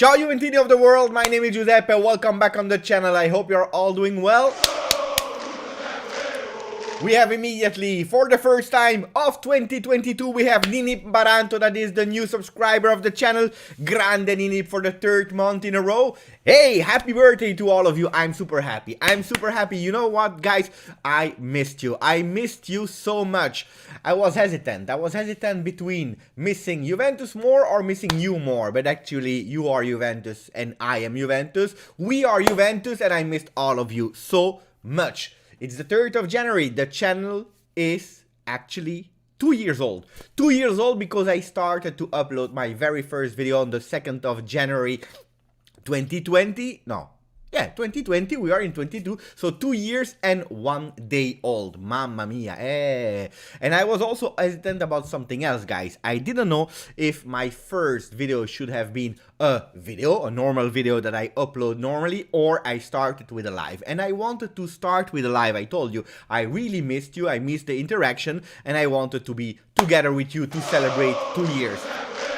Ciao Juventini of the world, my name is Giuseppe, welcome back on the channel, I hope you're all doing well. We have immediately, for the first time of 2022, we have Ninip Baranto, that is the new subscriber of the channel. Grande Ninip for the third month in a row. Hey, happy birthday to all of you. I'm super happy. You know what, guys? I missed you. I missed you so much. I was hesitant between missing Juventus more or missing you more. But actually, you are Juventus and I am Juventus. We are Juventus and I missed all of you so much. It's the 3rd of January. The channel is actually 2 years old. 2 years old because I started to upload my very first video on the 2nd of January 2020. No. Yeah, 2020, we are in 22, so 2 years and 1 day old. Mamma mia, And I was also hesitant about something else, guys. I didn't know if my first video should have been a normal video that I upload normally, or I started with a live. And I wanted to start with a live. I told you, I really missed you, I missed the interaction, and I wanted to be together with you to celebrate 2 years.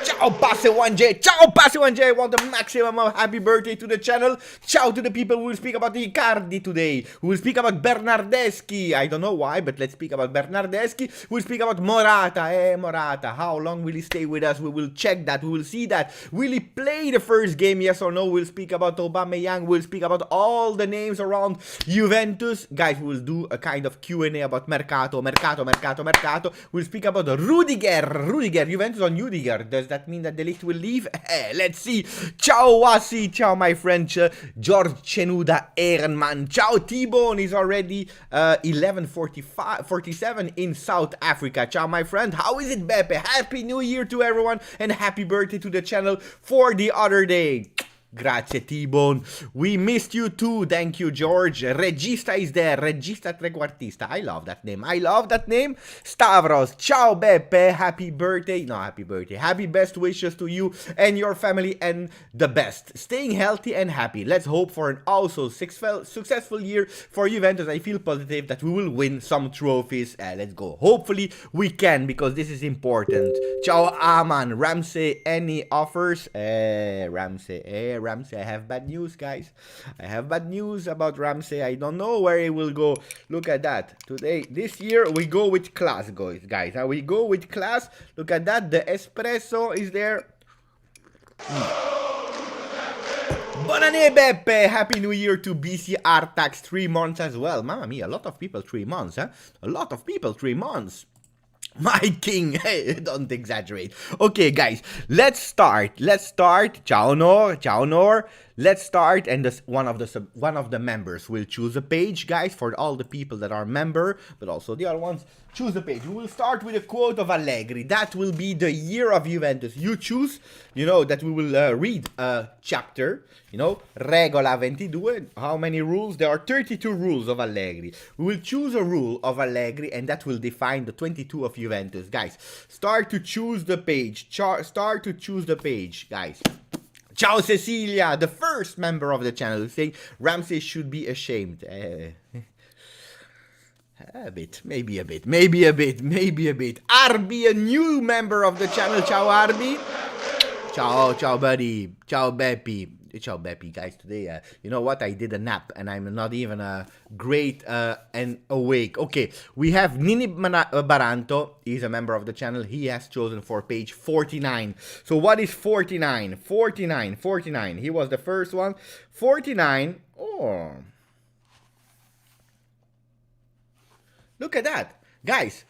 Ciao Passe 1J, ciao Passe 1J, I want a maximum of happy birthday to the channel. Ciao to the people who will speak about Icardi today, who will speak about Bernardeschi, I don't know why, but let's speak about Bernardeschi. Who will speak about Morata, Morata, how long will he stay with us? We will check that, we will see that. Will he play the first game, yes or no? We'll speak about Aubameyang, we'll speak about all the names around Juventus. Guys, we will do a kind of Q&A about Mercato. We'll speak about Rudiger, Juventus on Rudiger. Does that mean that the list will leave? Let's see. Ciao Wasi, ciao my French, George Chenuda Ehrenman, ciao T-Bone is already 11:47 in South Africa. Ciao my friend, how is it Beppe? Happy New Year to everyone and happy birthday to the channel for the other day. Grazie T-Bone, we missed you too, thank you George. Regista is there, Regista Trequartista, I love that name, Stavros, ciao Beppe, happy birthday, happy best wishes to you and your family and the best. Staying healthy and happy, let's hope for an also successful year for Juventus. I feel positive that we will win some trophies, let's go, hopefully we can because this is important. Ciao Aman, Ramsey, any offers? Ramsey, I have bad news, guys. I have bad news about Ramsey. I don't know where he will go. Look at that. This year, we go with class, guys. We go with class. Look at that. The espresso is there. Bonne Beppe! Happy New Year to BC Artax. 3 months as well. Mamma mia, a lot of people 3 months, huh? A lot of people 3 months. My king, hey, don't exaggerate. Okay, guys, let's start. Ciao Nor. Let's start, and one of the members will choose a page, guys, for all the people that are member, but also the other ones. Choose a page. We will start with a quote of Allegri. That will be the year of Juventus. You choose, you know, that we will read a chapter, you know, Regola 22. How many rules? There are 32 rules of Allegri. We will choose a rule of Allegri, and that will define the 22 of Juventus. Guys, start to choose the page. Start to choose the page, guys. Ciao Cecilia, the first member of the channel, saying Ramsey should be ashamed. Maybe a bit. Arby, a new member of the channel. Ciao Arby. Ciao buddy. Ciao Beppe, guys. Today, you know what? I did a nap and I'm not even great and awake. Okay, we have Nini Baranto. He's a member of the channel. He has chosen for page 49. So what is 49? 49. He was the first one. 49. Oh. Look at that. Guys,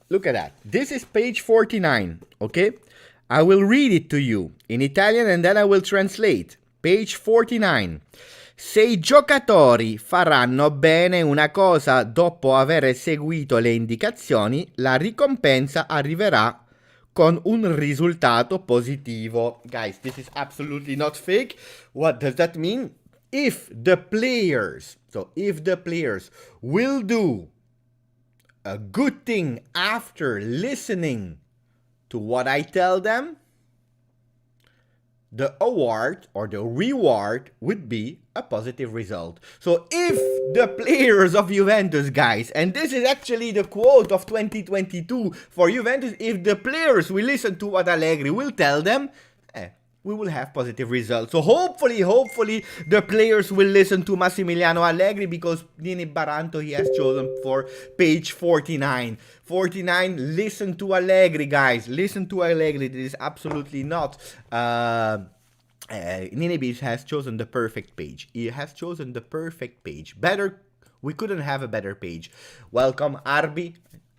look at that. This is page 49, okay? I will read it to you in Italian and then I will translate. Page 49. Se I giocatori faranno bene una cosa dopo aver seguito le indicazioni, la ricompensa arriverà con un risultato positivo. Guys, this is absolutely not fake. What does that mean? If the players will do a good thing after listening to what I tell them, the award or the reward would be a positive result. So if the players of Juventus, guys, and this is actually the quote of 2022 for Juventus, if the players will listen to what Allegri will tell them, we will have positive results. So hopefully the players will listen to Massimiliano Allegri, because Nini Baranto, he has chosen for page 49. 49, listen to Allegri, guys. Listen to Allegri. This is absolutely not... Ninibis has chosen the perfect page. He has chosen the perfect page. Better, we couldn't have a better page. Welcome, Albi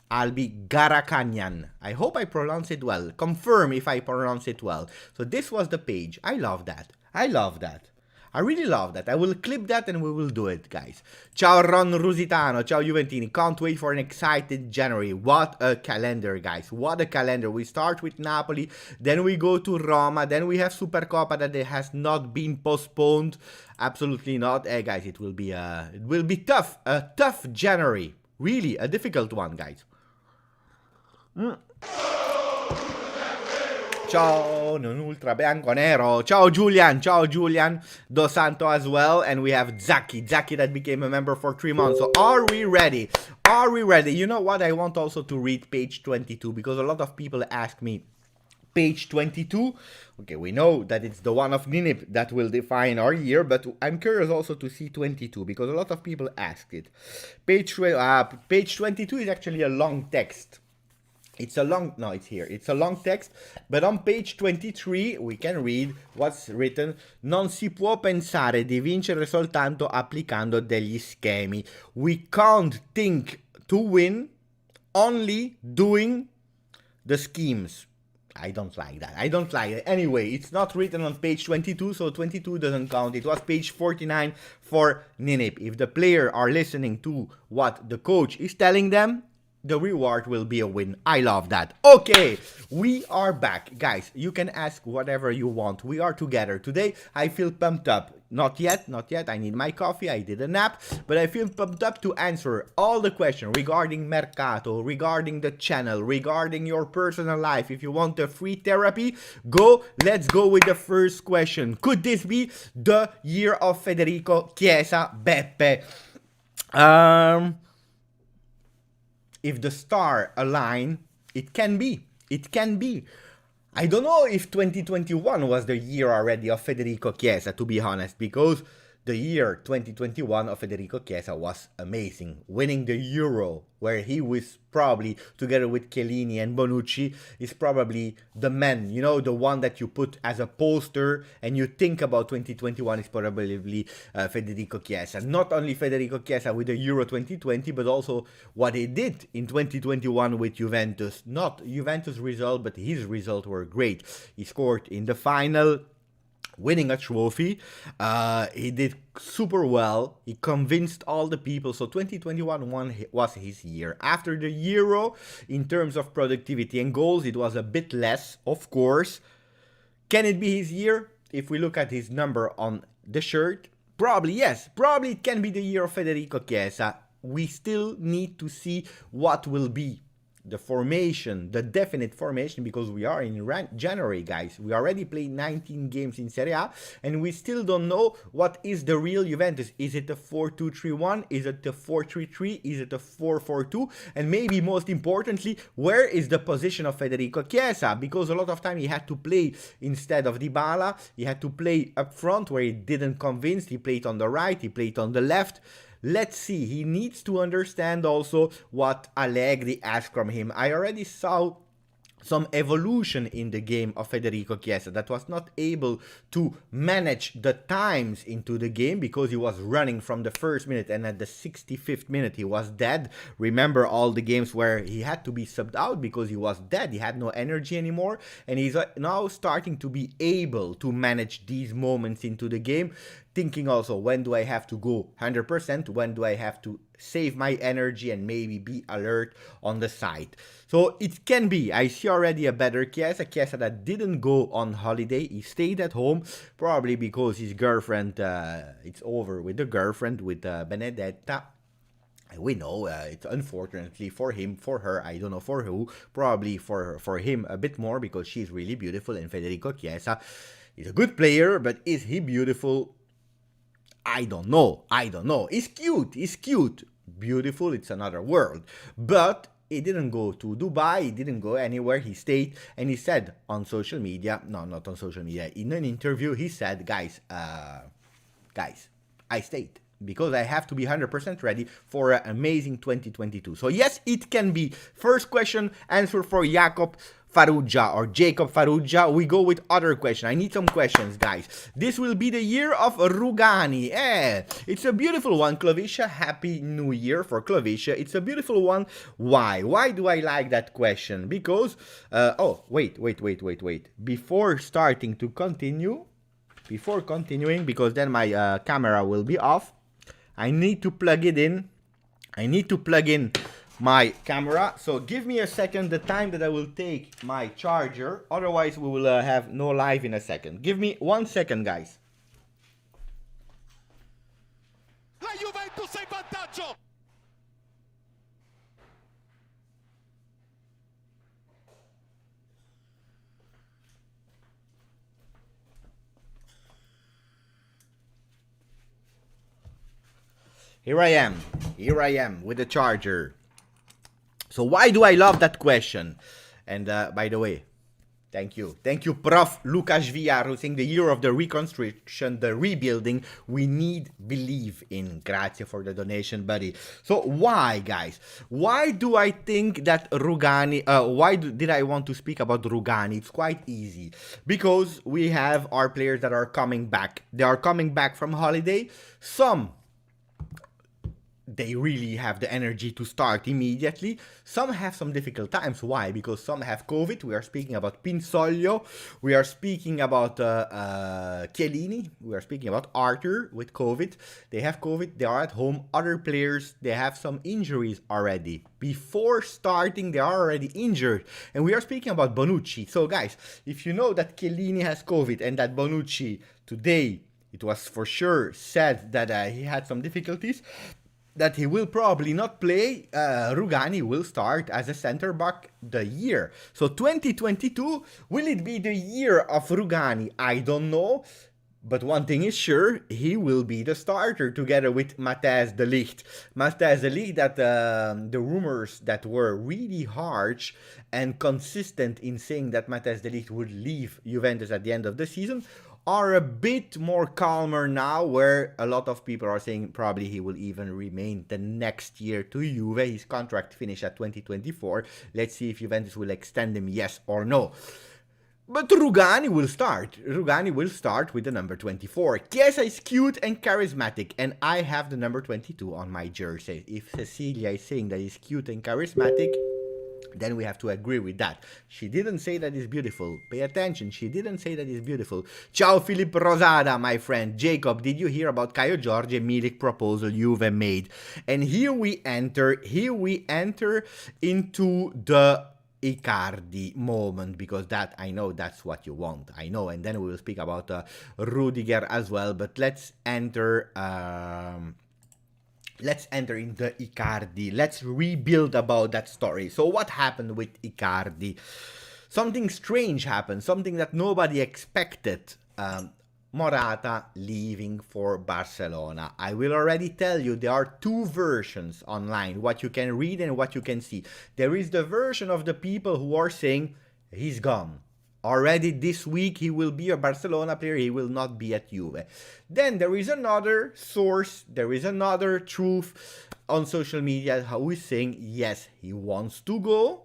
Garakanyan. I hope I pronounce it well. Confirm if I pronounce it well. So this was the page. I love that. I love that. I really love that. I will clip that and we will do it, guys. Ciao Ron Rusitano. Ciao Juventini. Can't wait for an excited January. What a calendar, guys. What a calendar. We start with Napoli. Then we go to Roma. Then we have Supercoppa that has not been postponed. Absolutely not. Guys, it will be tough. A tough January. Really, a difficult one, guys. Ciao, non ultra bianco nero. Ciao Julian Dos Santo as well. And we have Zaki that became a member for 3 months. So are we ready? Are we ready? You know what? I want also to read page 22, because a lot of people ask me, page 22, okay, we know that it's the one of Ninip that will define our year, but I'm curious also to see 22, because a lot of people asked it. Page 22 is actually a long text. It's a long, no, it's here. It's a long text, but on page 23 we can read what's written. Non si può pensare di vincere soltanto applicando degli schemi. We can't think to win only doing the schemes. I don't like that. I don't like it. Anyway, it's not written on page 22, so 22 doesn't count. It was page 49 for Ninip. If the player are listening to what the coach is telling them, the reward will be a win. I love that. Okay, we are back. Guys, you can ask whatever you want. We are together. Today, I feel pumped up. Not yet. I need my coffee. I did a nap. But I feel pumped up to answer all the questions regarding Mercato, regarding the channel, regarding your personal life. If you want a free therapy, let's go with the first question. Could this be the year of Federico Chiesa Beppe? If the star align, it can be. It can be. I don't know if 2021 was the year already of Federico Chiesa, to be honest, because the year 2021 of Federico Chiesa was amazing. Winning the Euro, where he was probably, together with Chiellini and Bonucci, is probably the man, you know, the one that you put as a poster and you think about 2021 is probably Federico Chiesa. Not only Federico Chiesa with the Euro 2020, but also what he did in 2021 with Juventus. Not Juventus' result, but his results were great. He scored in the final, winning a trophy. He did super well. He convinced all the people. So 2021 was his year. After the Euro, in terms of productivity and goals, it was a bit less, of course. Can it be his year? If we look at his number on the shirt, probably yes. Probably it can be the year of Federico Chiesa. We still need to see what will be the formation, the definite formation, because we are in January, guys. We already played 19 games in Serie A, and we still don't know what is the real Juventus. Is it the 4-2-3-1? Is it the 4-3-3? Is it the 4-4-2? And maybe most importantly, where is the position of Federico Chiesa? Because a lot of time he had to play instead of Dybala. He had to play up front where he didn't convince. He played on the right, he played on the left. Let's see, he needs to understand also what Allegri asked from him. I already saw some evolution in the game of Federico Chiesa that was not able to manage the times into the game because he was running from the first minute, and at the 65th minute he was dead. Remember all the games where he had to be subbed out because he was dead, he had no energy anymore, and he's now starting to be able to manage these moments into the game, thinking also, when do I have to go 100%, when do I have to save my energy and maybe be alert on the side. So it can be, I see already a better Chiesa that didn't go on holiday. He stayed at home, probably because his girlfriend, it's over with the girlfriend, with Benedetta. We know it's unfortunately for him, for her, I don't know for who, probably for him a bit more because she's really beautiful, and Federico Chiesa is a good player, but is he beautiful? I don't know. He's cute. Beautiful, it's another world. But he didn't go to Dubai, he didn't go anywhere, he stayed, and he said on social media, no, not on social media, in an interview, he said, guys, I stayed because I have to be 100% ready for an amazing 2022. So yes, it can be. First question, answer for Jacob Farrugia. We go with other question. I need some questions, guys. This will be the year of Rugani. It's a beautiful one, Clovicia. Happy New Year for Clovicia. It's a beautiful one. Why? Why do I like that question? Because, oh, wait. Before starting to continue, before continuing, because then my camera will be off, I need to plug it in. I need to plug in my camera. So give me a second, the time that I will take my charger. Otherwise, we will have no live in a second. Give me 1 second, guys. La Juventus è in vantaggio. Here I am with the charger. So why do I love that question? And by the way, thank you, Prof. Lucas Villar, who's saying the year of the reconstruction, the rebuilding, we need believe in. Grazie for the donation, buddy. So why, guys? Why do I think that Rugani, did I want to speak about Rugani? It's quite easy. Because we have our players that are coming back. They are coming back from holiday. Some, they really have the energy to start immediately. Some have some difficult times. Why? Because some have COVID. We are speaking about Pinsoglio. We are speaking about Chiellini. We are speaking about Arthur with COVID. They have COVID. They are at home. Other players, they have some injuries already. Before starting, they are already injured. And we are speaking about Bonucci. So guys, if you know that Chiellini has COVID and that Bonucci today, it was for sure said that he had some difficulties, that he will probably not play, Rugani will start as a center back the year. So 2022, will it be the year of Rugani? I don't know. But one thing is sure, he will be the starter together with Matthijs de Ligt. Matthijs de Ligt, that the rumors that were really harsh and consistent in saying that Matthijs de Ligt would leave Juventus at the end of the season, are a bit more calmer now, where a lot of people are saying probably he will even remain the next year to Juve. His contract finished at 2024. Let's see if Juventus will extend him, yes or no. But Rugani will start. Rugani will start with the number 24. Chiesa is cute and charismatic, and I have the number 22 on my jersey. If Cecilia is saying that he's cute and charismatic, then we have to agree with that. She didn't say that he's beautiful. Pay attention, she didn't say that he's beautiful. Ciao Philip Rosada, my friend. Jacob, did you hear about Caio Jorge Milik proposal Juve made? And here we enter into the Icardi moment, because that, I know that's what you want. I know, and then we will speak about Rudiger as well, but let's enter into Icardi. Let's rebuild about that story. So what happened with Icardi? Something strange happened, something that nobody expected. Morata leaving for Barcelona. I will already tell you there are two versions online, what you can read and what you can see. There is the version of the people who are saying he's gone. Already this week he will be a Barcelona player, he will not be at Juve. Then there is another source, there is another truth on social media who is saying yes, he wants to go,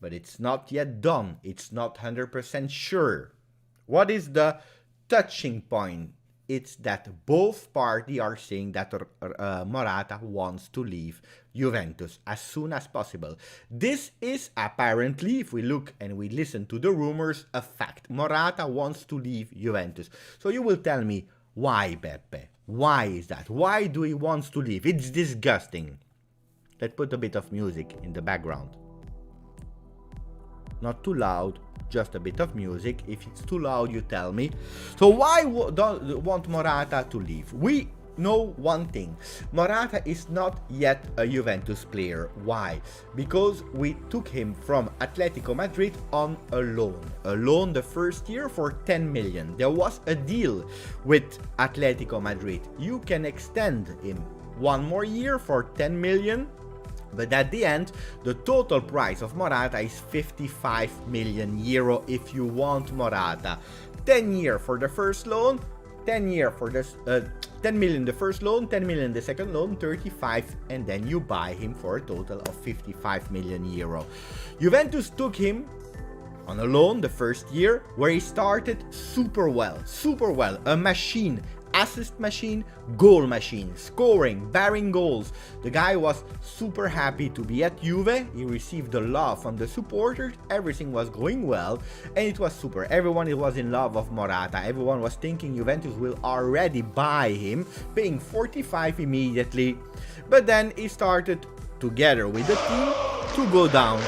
but it's not yet done. It's not 100% sure. What is the touching point? It's that both parties are saying that Morata wants to leave Juventus as soon as possible. This is apparently, if we look and we listen to the rumors, a fact. Morata wants to leave Juventus. So you will tell me, why, Beppe? Why is that? Why do he wants to leave? It's disgusting. Let's put a bit of music in the background. Not too loud, just a bit of music. If it's too loud, you tell me. So why don't want Morata to leave? We know one thing. Morata is not yet a Juventus player. Why? Because we took him from Atletico Madrid on a loan. A loan the first year for 10 million. There was a deal with Atletico Madrid. You can extend him one more year for 10 million. But at the end, the total price of Morata is 55 million euro if you want Morata. 10 year for the first loan, 10 year for this 10 million the first loan, 10 million the second loan, 35, and then you buy him for a total of 55 million euro. Juventus took him on a loan the first year, where he started super well, a machine, assist machine, goal machine, scoring, barring goals. The guy was super happy to be at Juve. He received the love from the supporters. Everything was going well, and it was super. Everyone was in love of Morata. Everyone was thinking Juventus will already buy him, paying 45 immediately. But then he started, together with the team, to go down.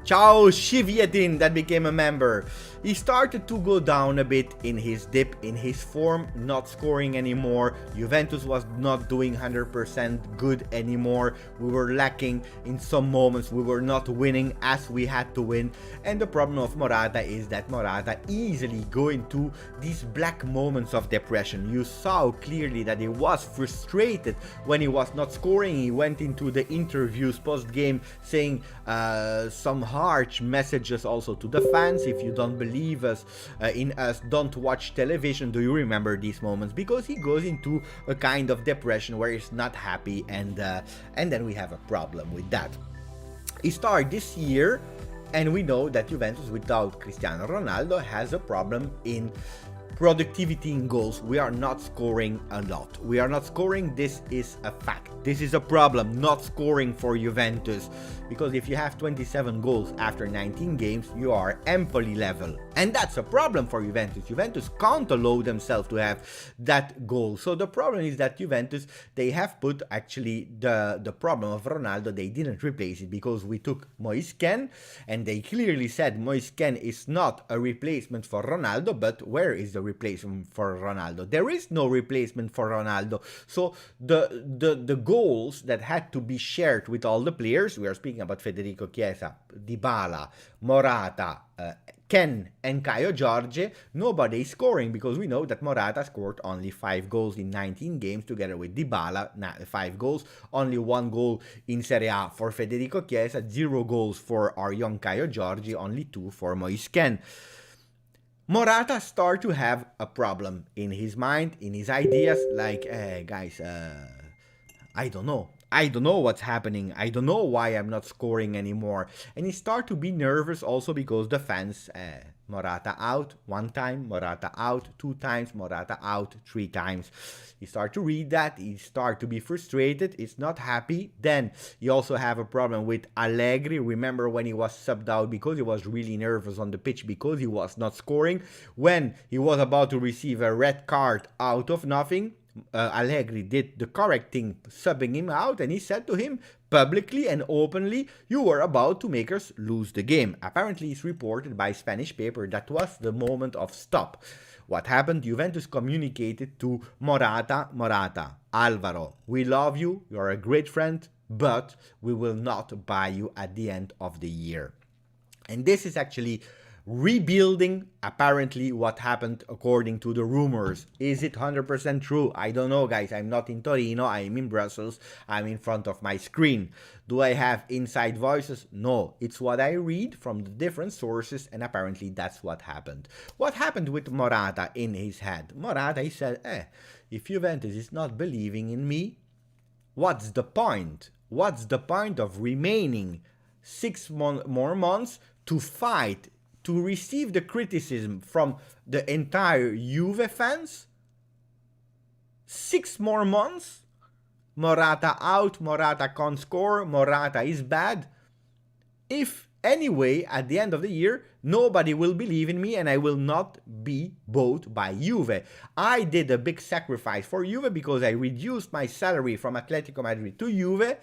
Ciao Juventini, that became a member. He started to go down a bit in his dip, in his form, not scoring anymore. Juventus was not doing 100% good anymore. We were lacking in some moments. We were not winning as we had to win. And the problem of Morata is that Morata easily go into these black moments of depression. You saw clearly that he was frustrated when he was not scoring. He went into the interviews post-game saying some harsh messages also to the fans. If you don't believe in us, don't watch television. Do you remember these moments? Because he goes into a kind of depression where he's not happy, and then we have a problem with that. He started this year, and we know that Juventus without Cristiano Ronaldo has a problem in productivity in goals. We are not scoring a lot. We are not scoring. This is a fact. This is a problem, not scoring for Juventus. Because if you have 27 goals after 19 games, you are Empoli level. And that's a problem for Juventus. Juventus can't allow themselves to have that goal. So the problem is that Juventus, they have put actually the problem of Ronaldo, they didn't replace it, because we took Moise Kean, and they clearly said Moise Kean is not a replacement for Ronaldo. But where is the replacement for Ronaldo? There is no replacement for Ronaldo. So the goals that had to be shared with all the players, we are speaking about Federico Chiesa, Dybala, Morata, Ken, and Caio Jorge, nobody is scoring, because we know that Morata scored only 5 goals in 19 games together with Dybala, 5 goals, only 1 goal in Serie A for Federico Chiesa, 0 goals for our young Caio Jorge, only 2 for Moise Kean. Morata start to have a problem in his mind, in his ideas, like, guys, I don't know. I don't know what's happening. I don't know why I'm not scoring anymore. And he start to be nervous also because the fans, Morata out 1 time, Morata out 2 times, Morata out 3 times. He start to read that. He start to be frustrated. He's not happy. Then he also have a problem with Allegri. Remember when he was subbed out because he was really nervous on the pitch because he was not scoring. When he was about to receive a red card out of nothing, Allegri did the correct thing, subbing him out, and he said to him publicly and openly, you were about to make us lose the game. Apparently, it's reported by Spanish paper that was the moment of stop. What happened? Juventus communicated to Morata, Alvaro, we love you, you're a great friend, but we will not buy you at the end of the year. And this is actually rebuilding, apparently, what happened according to the rumors. Is it 100% true? I don't know, guys. I'm not in Torino. I'm in Brussels. I'm in front of my screen. Do I have inside voices? No. It's what I read from the different sources, and apparently that's what happened. What happened with Morata in his head? Morata, he said, if Juventus is not believing in me, what's the point? What's the point of remaining 6 more months to fight, to receive the criticism from the entire Juve fans? 6 more months? Morata out, Morata can't score, Morata is bad. If anyway, at the end of the year, nobody will believe in me and I will not be bought by Juve. I did a big sacrifice for Juve because I reduced my salary from Atletico Madrid to Juve,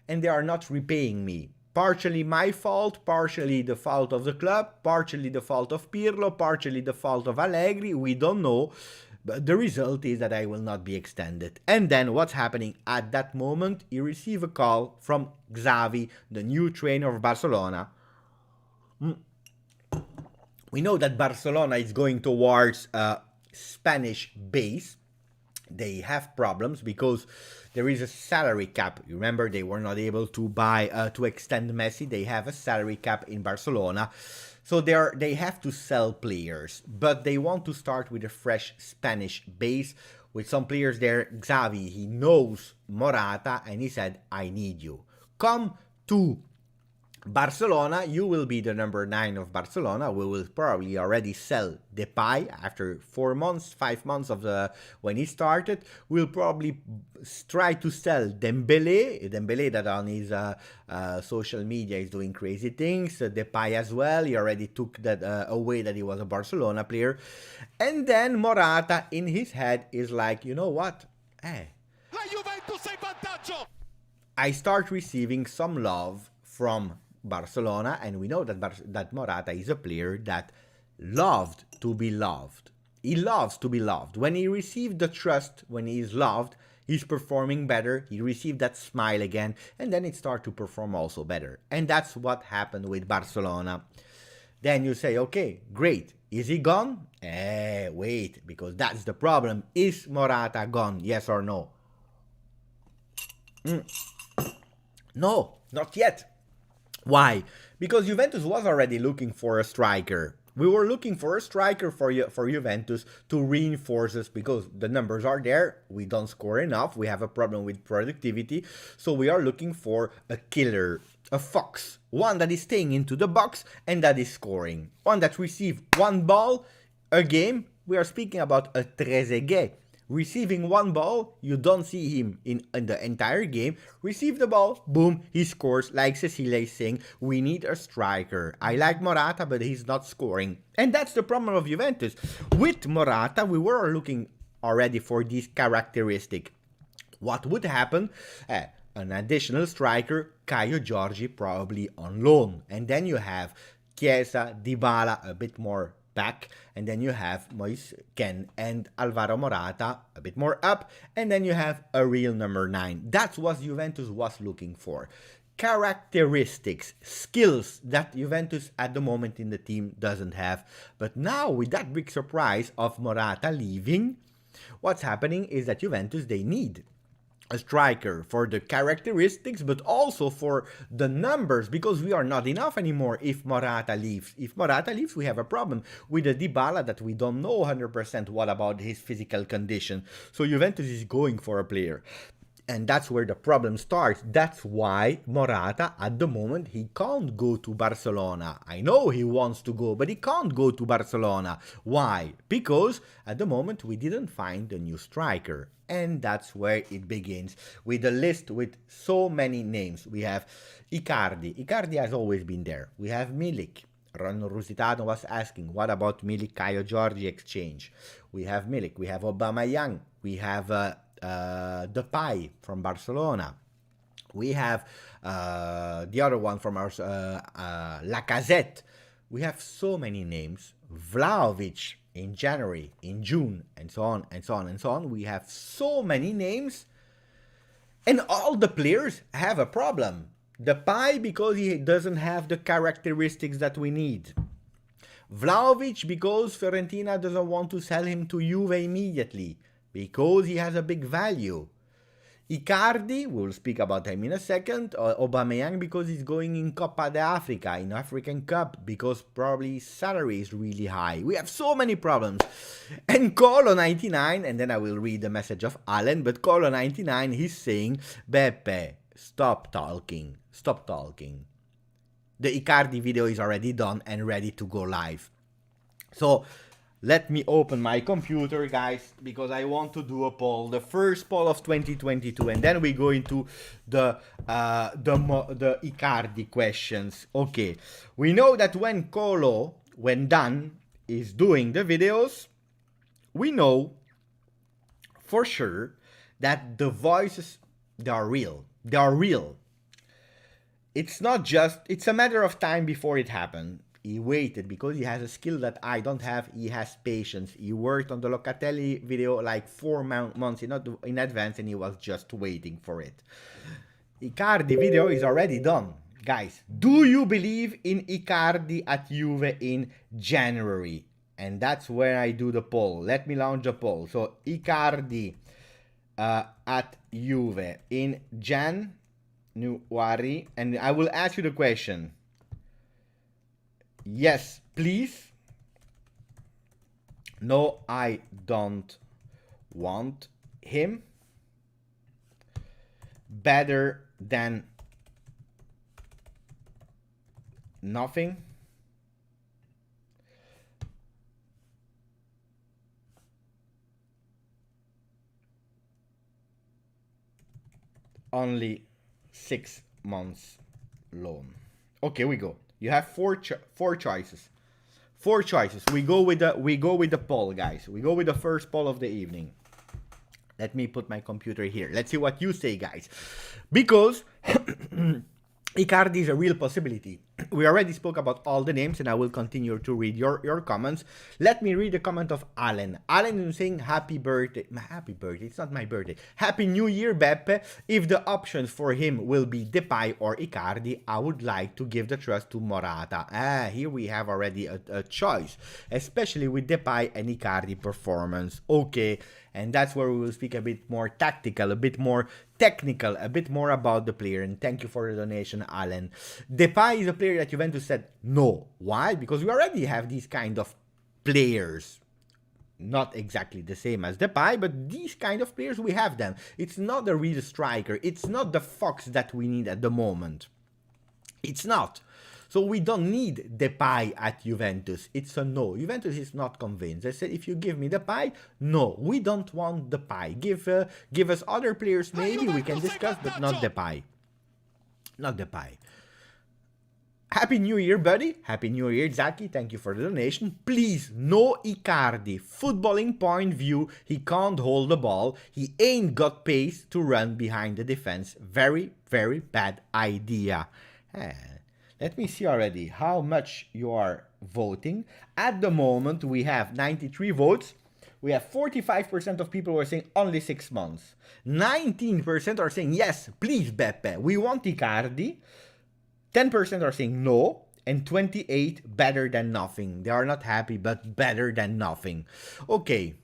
and they are not repaying me. Partially my fault, partially the fault of the club, partially the fault of Pirlo, partially the fault of Allegri, we don't know. But the result is that I will not be extended. And then what's happening at that moment? You receive a call from Xavi, the new trainer of Barcelona. We know that Barcelona is going towards a Spanish base. they have problems because there is a salary cap. You remember they were not able to buy to extend Messi. They have a salary cap in Barcelona. So they have to sell players, but they want to start with a fresh Spanish base with some players there. Xavi, he knows Morata and he said, I need you. Come to Barcelona, you will be the number 9 of Barcelona. We will probably already sell Depay after 4 months, 5 months of when he started. We'll probably try to sell Dembele that on his social media is doing crazy things. Depay as well. He already took that away that he was a Barcelona player. And then Morata in his head is like, you know what? Hey, La Juventus è in vantaggio. I start receiving some love from Barcelona, and we know that Morata is a player that loved to be loved. He loves to be loved. When he received the trust, when he is loved, he's performing better. He received that smile again, and then it started to perform also better. And that's what happened with Barcelona. Then you say, okay, great. Is he gone? Wait, because that's the problem. Is Morata gone? Yes or no? No, not yet. Why? Because Juventus was already looking for a striker. We were looking for a striker for Juventus to reinforce us because the numbers are there. We don't score enough. We have a problem with productivity. So we are looking for a killer, a fox. One that is staying into the box and that is scoring. One that receives one ball a game. We are speaking about a Trezeguet. Receiving one ball, you don't see him in the entire game. Receive the ball, boom, he scores. Like Cecilia is saying, we need a striker. I like Morata, but he's not scoring. And that's the problem of Juventus. With Morata, we were looking already for this characteristic. What would happen? An additional striker, Caio Jorge, probably on loan. And then you have Chiesa, Dybala, a bit more back, and then you have Moise Kean and Alvaro Morata a bit more up, and then you have a real number 9. That's what Juventus was looking for. Characteristics, skills that Juventus at the moment in the team doesn't have. But now with that big surprise of Morata leaving, what's happening is that Juventus, they need a striker for the characteristics, but also for the numbers, because we are not enough anymore if Morata leaves. If Morata leaves, we have a problem with a Dybala that we don't know 100% what about his physical condition. So Juventus is going for a player. And that's where the problem starts. That's why Morata, at the moment, he can't go to Barcelona. I know he wants to go, but he can't go to Barcelona. Why? Because at the moment, we didn't find a new striker. And that's where it begins, with a list with so many names. We have Icardi. Icardi has always been there. We have Milik. Ron Rusitano was asking, what about Milik Caio Jorge exchange? We have Milik. We have Aubameyang. We have Depay from Barcelona. We have the other one from our Lacazette. We have so many names. Vlahovic in January, in June, and so on, and so on, and so on. We have so many names, and all the players have a problem. Depay because he doesn't have the characteristics that we need. Vlahovic because Fiorentina doesn't want to sell him to Juve immediately, because he has a big value. Icardi, we'll speak about him in a second. Aubameyang because he's going in Copa de Africa, in African Cup, because probably his salary is really high. We have so many problems. And Colo99, and then I will read the message of Alan, but Colo99, he's saying, Beppe, stop talking. Stop talking. The Icardi video is already done and ready to go live. So, let me open my computer, guys, because I want to do a poll, the first poll of 2022, and then we go into the Icardi questions. Okay, we know that when Colo, when Dan is doing the videos, we know for sure that the voices, they are real. They are real. It's not just, it's a matter of time before it happened. He waited because he has a skill that I don't have. He has patience. He worked on the Locatelli video like 4 months in advance, and he was just waiting for it. Icardi video is already done. Guys, do you believe in Icardi at Juve in January? And that's where I do the poll. Let me launch a poll. So Icardi at Juve in January, and I will ask you the question. Yes, please. No, I don't want him. Better than nothing. Only 6 months loan. Okay, we go. You have four choices. Four choices. We go with the poll, guys. We go with the first poll of the evening. Let me put my computer here. Let's see what you say, guys. Because Icardi is a real possibility. We already spoke about all the names, and I will continue to read your comments. Let me read the comment of Alan. Alan is saying, happy birthday. Happy birthday. It's not my birthday. Happy New Year, Beppe. If the options for him will be Depay or Icardi, I would like to give the trust to Morata. Here we have already a choice, especially with Depay and Icardi performance. Okay. And that's where we will speak a bit more tactical, a bit more technical, a bit more about the player. And thank you for the donation, Alan. Depay is a player that Juventus said no. Why? Because we already have these kind of players. Not exactly the same as Depay, but these kind of players, we have them. It's not a real striker. It's not the Fox that we need at the moment. It's not. So we don't need Depay at Juventus. It's a no. Juventus is not convinced. I said, if you give me Depay, no, we don't want Depay. Give us other players, maybe we can discuss, but not Depay. Not Depay. Happy New Year, buddy. Happy New Year, Zaki. Thank you for the donation. Please, no Icardi. Footballing point view, he can't hold the ball. He ain't got pace to run behind the defense. Very, very bad idea. Let me see already how much you are voting. At the moment, we have 93 votes. We have 45% of people who are saying only 6 months. 19% are saying, yes, please, Beppe, we want Icardi. 10% are saying no. And 28, better than nothing. They are not happy, but better than nothing. Okay.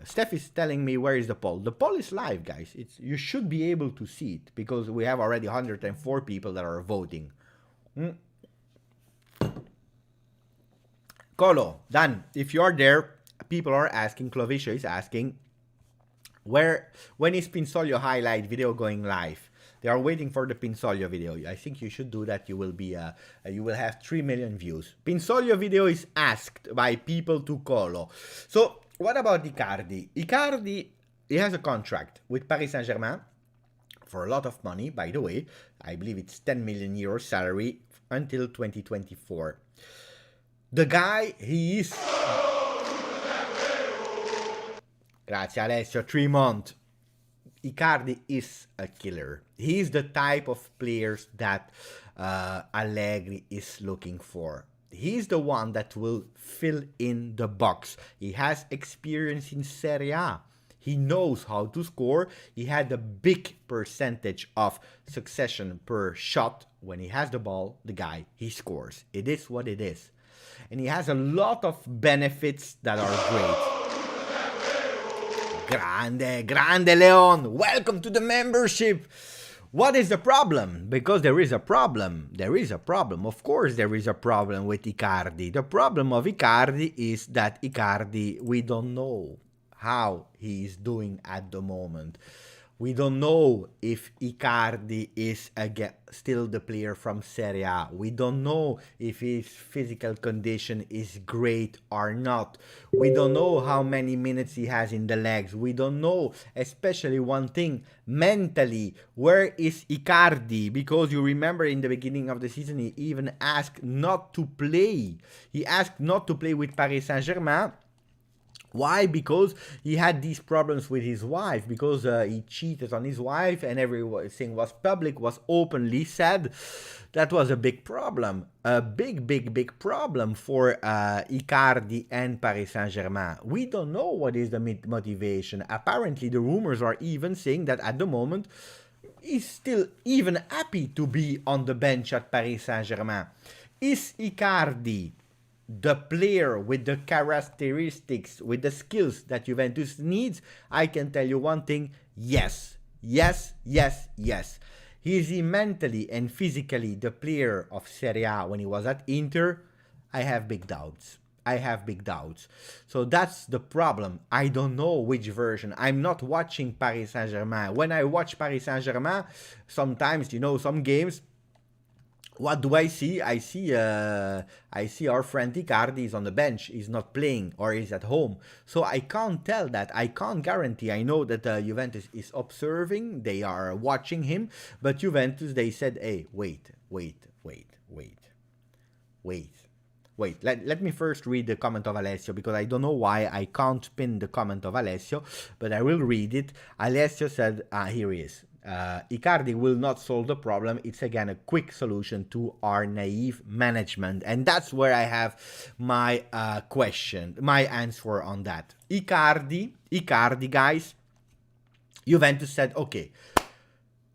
Steph is telling me where is the poll. The poll is live, guys. You should be able to see it because we have already 104 people that are voting. Colo, Dan, if you are there, people are asking, Clovisha is asking, when is Pinsolio highlight video going live? They are waiting for the Pinsolio video. I think you should do that. You will be, you will have 3 million views. Pinsolio video is asked by people to Colo. So, what about Icardi? Icardi, he has a contract with Paris Saint-Germain for a lot of money, by the way. I believe it's 10 million euros salary until 2024. The guy, he is... Grazie Alessio, 3 months. Icardi is a killer. He is the type of players that Allegri is looking for. He's the one that will fill in the box. He has experience in Serie A. He knows how to score. He had a big percentage of succession per shot. When he has the ball, the guy, he scores. It is what it is. And he has a lot of benefits that are great. Grande Leon. Welcome to the membership. What is the problem? Because there is a problem. There is a problem. Of course there is a problem with Icardi. The problem of Icardi is that Icardi, we don't know how he is doing at the moment. We don't know if Icardi is still the player from Serie A. We don't know if his physical condition is great or not. We don't know how many minutes he has in the legs. We don't know, especially one thing, mentally, where is Icardi? Because you remember in the beginning of the season, he even asked not to play. He asked not to play with Paris Saint-Germain. Why? Because he had these problems with his wife, because he cheated on his wife and everything was public, was openly said. That was a big problem, a big problem for Icardi and Paris Saint-Germain. We don't know what is the motivation. Apparently the rumors are even saying that at the moment he's still even happy to be on the bench at Paris Saint-Germain. Is Icardi the player with the characteristics, with the skills that Juventus needs, I can tell you one thing, yes. Yes, yes, yes. Is he mentally and physically the player of Serie A when he was at Inter? I have big doubts. I have big doubts. So that's the problem. I don't know which version. I'm not watching Paris Saint-Germain. When I watch Paris Saint-Germain, sometimes, you know, some games, what do I see? I see our friend Icardi is on the bench. He's not playing or he's at home. So I can't tell that. I can't guarantee. I know that Juventus is observing. They are watching him. But Juventus, they said, hey, wait. Let me first read the comment of Alessio, because I don't know why I can't pin the comment of Alessio, but I will read it. Alessio said, here he is. Icardi will not solve the problem. It's again a quick solution to our naive management. And that's where I have my question, my answer on that. Icardi, guys, Juventus said, okay,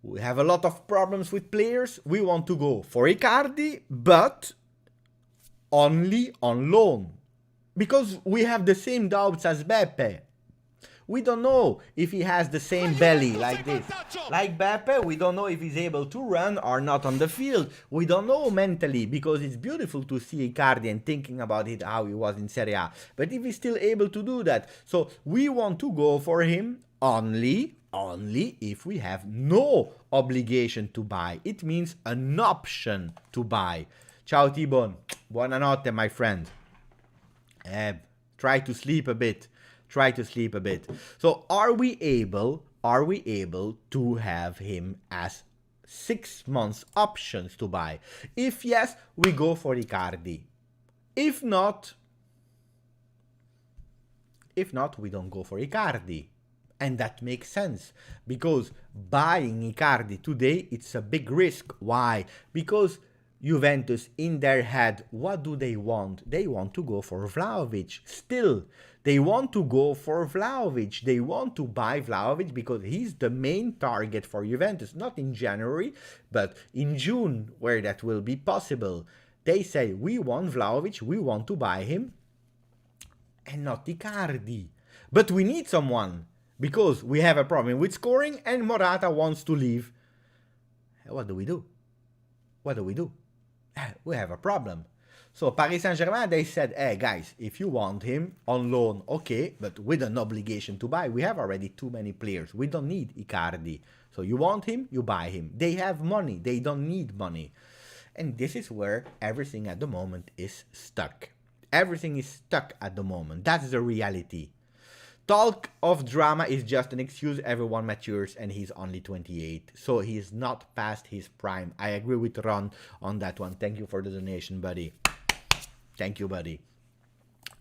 we have a lot of problems with players. We want to go for Icardi, but only on loan. Because we have the same doubts as Beppe. We don't know if he has the same belly like this. Like Beppe, we don't know if he's able to run or not on the field. We don't know mentally, because it's beautiful to see Icardi and thinking about it, how he was in Serie A. But if he's still able to do that. So we want to go for him only if we have no obligation to buy. It means an option to buy. Ciao T-Bone. Buonanotte, my friend. Try to sleep a bit. So are we able to have him as 6 months options to buy? If yes, we go for Icardi. If not, we don't go for Icardi. And that makes sense, because buying Icardi today, it's a big risk. Why? Because Juventus, in their head, what do they want? They want to go for Vlahovic. Still, they want to go for Vlahovic. They want to buy Vlahovic because he's the main target for Juventus. Not in January, but in June, where that will be possible. They say, we want Vlahovic, we want to buy him, and not Icardi. But we need someone, because we have a problem with scoring and Morata wants to leave. What do we do? We have a problem. So Paris Saint-Germain, they said, hey guys, if you want him on loan, okay, but with an obligation to buy. We have already too many players. We don't need Icardi. So you want him, you buy him. They have money. They don't need money. And this is where everything at the moment is stuck. Everything is stuck at the moment. That's the reality. Talk of drama is just an excuse. Everyone matures and he's only 28. So he's not past his prime. I agree with Ron on that one. Thank you for the donation, buddy. Thank you, buddy.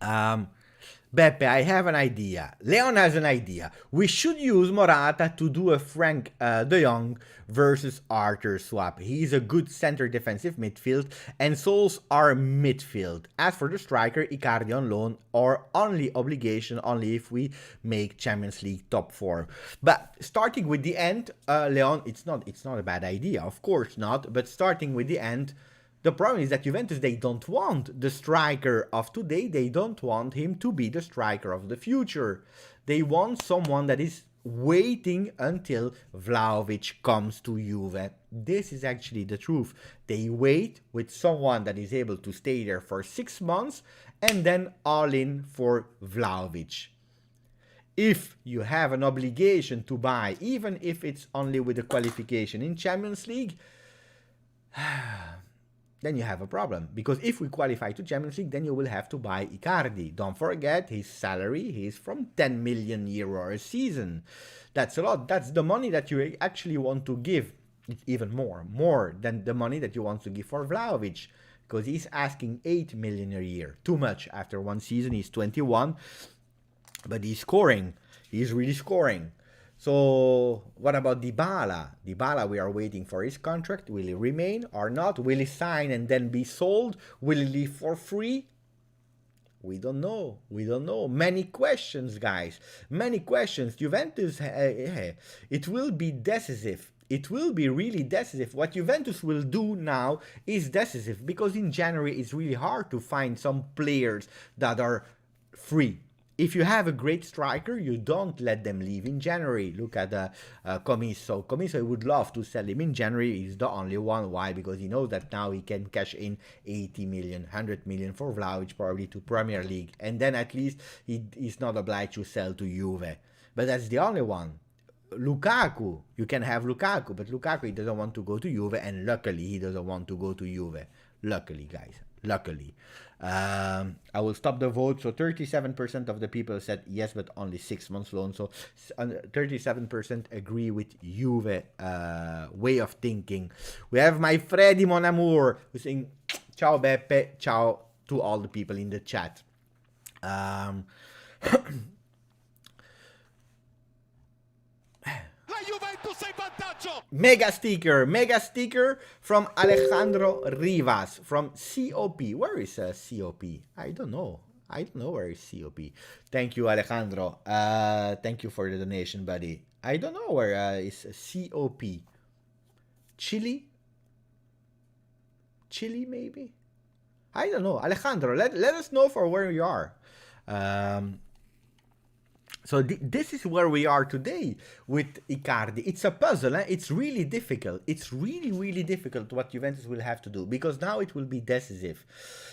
Beppe, I have an idea. Leon has an idea. We should use Morata to do a Frank de Jong versus Arthur swap. He's a good center defensive midfield and solves our midfield. As for the striker, Icardi on loan or only obligation only if we make Champions League top 4. But starting with the end, Leon, it's not a bad idea. Of course not. But starting with the end, the problem is that Juventus, they don't want the striker of today. They don't want him to be the striker of the future. They want someone that is waiting until Vlahovic comes to Juve. This is actually the truth. They wait with someone that is able to stay there for 6 months and then all in for Vlahovic. If you have an obligation to buy, even if it's only with a qualification in Champions League, then you have a problem. Because if we qualify to Champions League, then you will have to buy Icardi. Don't forget, his salary, he's from 10 million euro a season. That's a lot. That's the money that you actually want to give. It's even more than the money that you want to give for Vlahovic. Because he's asking 8 million a year. Too much after one season. He's 21. But he's scoring. He's really scoring. So, what about Dybala? Dybala, we are waiting for his contract. Will he remain or not? Will he sign and then be sold? Will he leave for free? We don't know. Many questions, guys. Many questions. Juventus, it will be decisive it will be really decisive. What Juventus will do now is decisive, because in January it's really hard to find some players that are free. If you have a great striker, you don't let them leave in January. Look at Comiso. Comiso would love to sell him in January. He's the only one. Why? Because he knows that now he can cash in 80 million, 100 million for Vlahovic, probably to Premier League. And then at least he's not obliged to sell to Juve. But that's the only one. Lukaku, you can have Lukaku, but Lukaku, he doesn't want to go to Juve, and luckily he doesn't want to go to Juve. Luckily, guys, luckily. I will stop the vote. So 37% of the people said yes, but only 6 months loan. So 37% agree with Juve way of thinking. We have my Freddy Mon Amour who's saying ciao Beppe, ciao to all the people in the chat. Juventus in vantaggio. Mega sticker from Alejandro Rivas from COP. Where is COP? I don't know where is COP. Thank you, Alejandro. Thank you for the donation, buddy. I don't know where is COP. Chile maybe? I don't know. Alejandro, let us know for where you are. So this is where we are today with Icardi. It's a puzzle. It's really difficult. It's really, really difficult what Juventus will have to do, because now it will be decisive.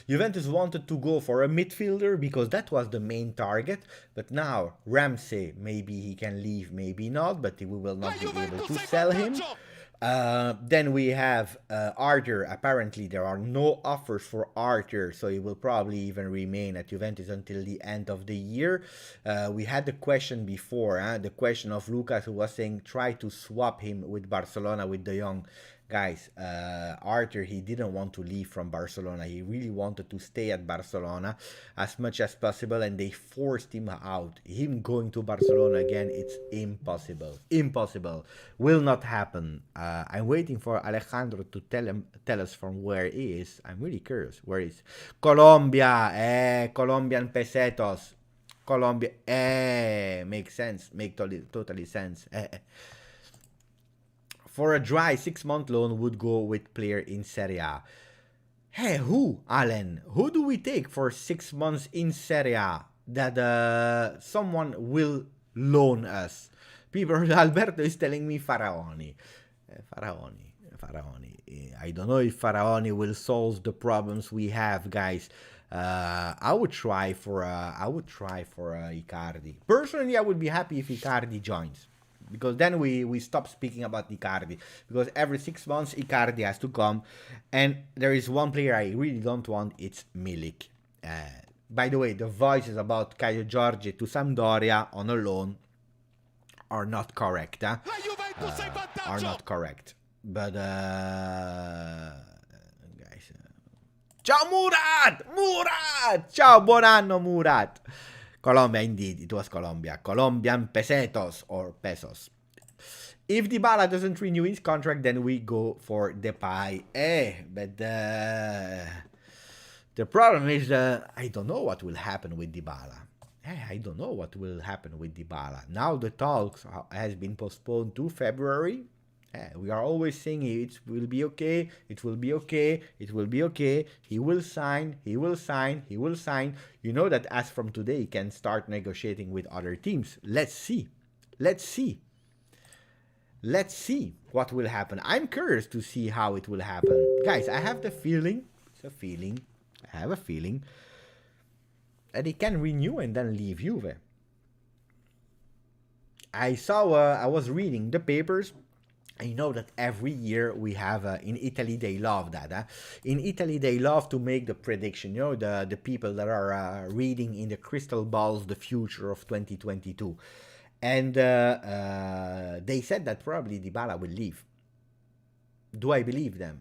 Juventus wanted to go for a midfielder because that was the main target. But now Ramsey, maybe he can leave, maybe not, but we will not be able to sell him. Then we have Arthur. Apparently there are no offers for Arthur, so he will probably even remain at Juventus until the end of the year. We had the question before, the question of Lucas, who was saying try to swap him with Barcelona, with De Jong. Guys, Arthur, he didn't want to leave from Barcelona. He really wanted to stay at Barcelona as much as possible, and they forced him out. Him going to Barcelona again, it's impossible. Impossible. Will not happen. I'm waiting for Alejandro to tell us from where he is. I'm really curious. Where is Colombia? Colombian pesetos. Colombia. Makes sense. Totally sense. For a dry 6-month loan would go with player in Serie A. Hey, who, Alan? Who do we take for 6 months in Serie A that someone will loan us? People, Alberto is telling me Faraoni. Faraoni. I don't know if Faraoni will solve the problems we have, guys. I would try for Icardi. Personally, I would be happy if Icardi joins, because then we stop speaking about Icardi, because every 6 months Icardi has to come, and there is one player I really don't want. It's Milik. By the way, the voices about Caio Jorge to Sampdoria on a loan are not correct. Are not correct. But guys, ciao Murat! Ciao, buon anno Murat! Colombia, indeed, it was Colombia. Colombian pesetos or pesos. If Dybala doesn't renew his contract, then we go for Depay. But the problem is I don't know what will happen with Dybala. I don't know what will happen with Dybala. Now the talks has been postponed to February. We are always saying it will be okay, it will be okay, it will be okay. He will sign, he will sign, he will sign. You know that as from today, he can start negotiating with other teams. Let's see. Let's see. Let's see what will happen. I'm curious to see how it will happen. Guys, I have the feeling, I have a feeling that he can renew and then leave Juve. I was reading the papers. I know that every year we have, in Italy, they love that. In Italy, they love to make the prediction, you know, the people that are reading in the crystal balls the future of 2022. And they said that probably Dybala will leave. Do I believe them?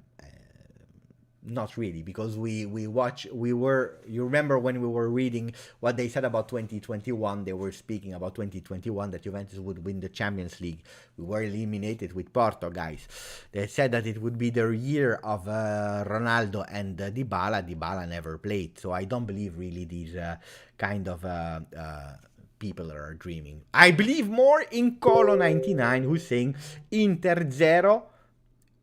Not really, because you remember when we were reading what they said about 2021, they were speaking about 2021, that Juventus would win the Champions League. We were eliminated with Porto, guys. They said that it would be the year of Ronaldo and Dybala. Dybala never played, so I don't believe really these kind of people are dreaming. I believe more in Colo99, who's saying Inter 0,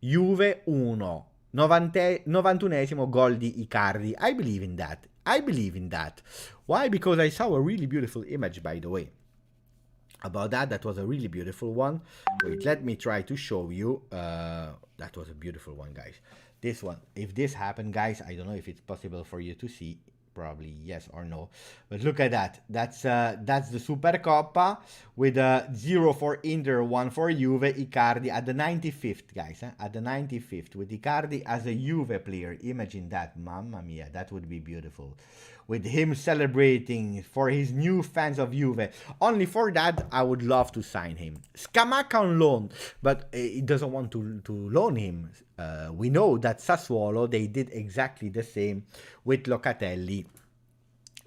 Juve 1. 91esimo gol di Icardi. I believe in that. I believe in that. Why? Because I saw a really beautiful image, by the way. About that. That was a really beautiful one. Wait, let me try to show you. That was a beautiful one, guys. This one. If this happened, guys, I don't know if it's possible for you to see. Probably yes or no. But look at that. That's the Supercoppa with 0 for Inter, 1 for Juve. Icardi at the 95th, guys. At the 95th with Icardi as a Juve player. Imagine that. Mamma mia. That would be beautiful. With him celebrating for his new fans of Juve. Only for that, I would love to sign him. Scamacca on loan, but he doesn't want to loan him. We know that Sassuolo, they did exactly the same with Locatelli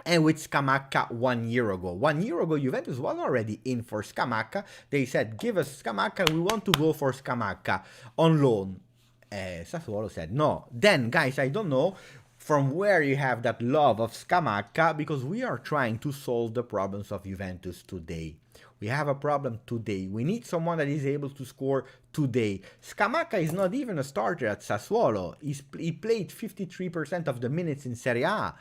and with Scamacca 1 year ago. 1 year ago, Juventus was already in for Scamacca. They said, give us Scamacca, we want to go for Scamacca on loan. Sassuolo said no. Then, guys, I don't know from where you have that love of Scamacca, because we are trying to solve the problems of Juventus today. We have a problem today. We need someone that is able to score today. Scamacca is not even a starter at Sassuolo. He played 53% of the minutes in Serie A.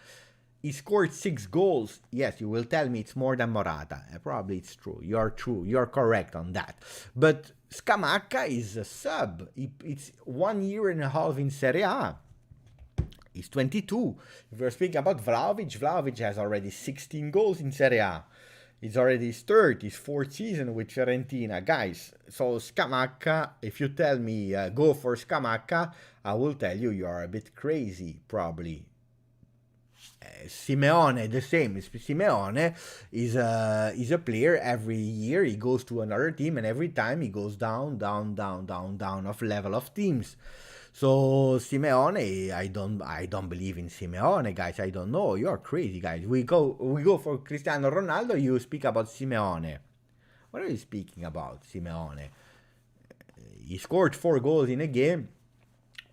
He scored 6 goals. Yes, you will tell me it's more than Morata. Probably it's true. You're true. You're correct on that. But Scamacca is a sub. It's 1 year and a half in Serie A. He's 22. If we're speaking about Vlahovic has already 16 goals in Serie A. It's already his third, his fourth season with Fiorentina. Guys, so Scamacca, if you tell me go for Scamacca, I will tell you you are a bit crazy, probably. Simeone, the same. Simeone is a player. Every year he goes to another team, and every time he goes down of level of teams. So Simeone, I don't believe in Simeone, guys. I don't know. You're crazy, guys. We go for Cristiano Ronaldo. You speak about Simeone. What are you speaking about, Simeone? He scored 4 goals in a game.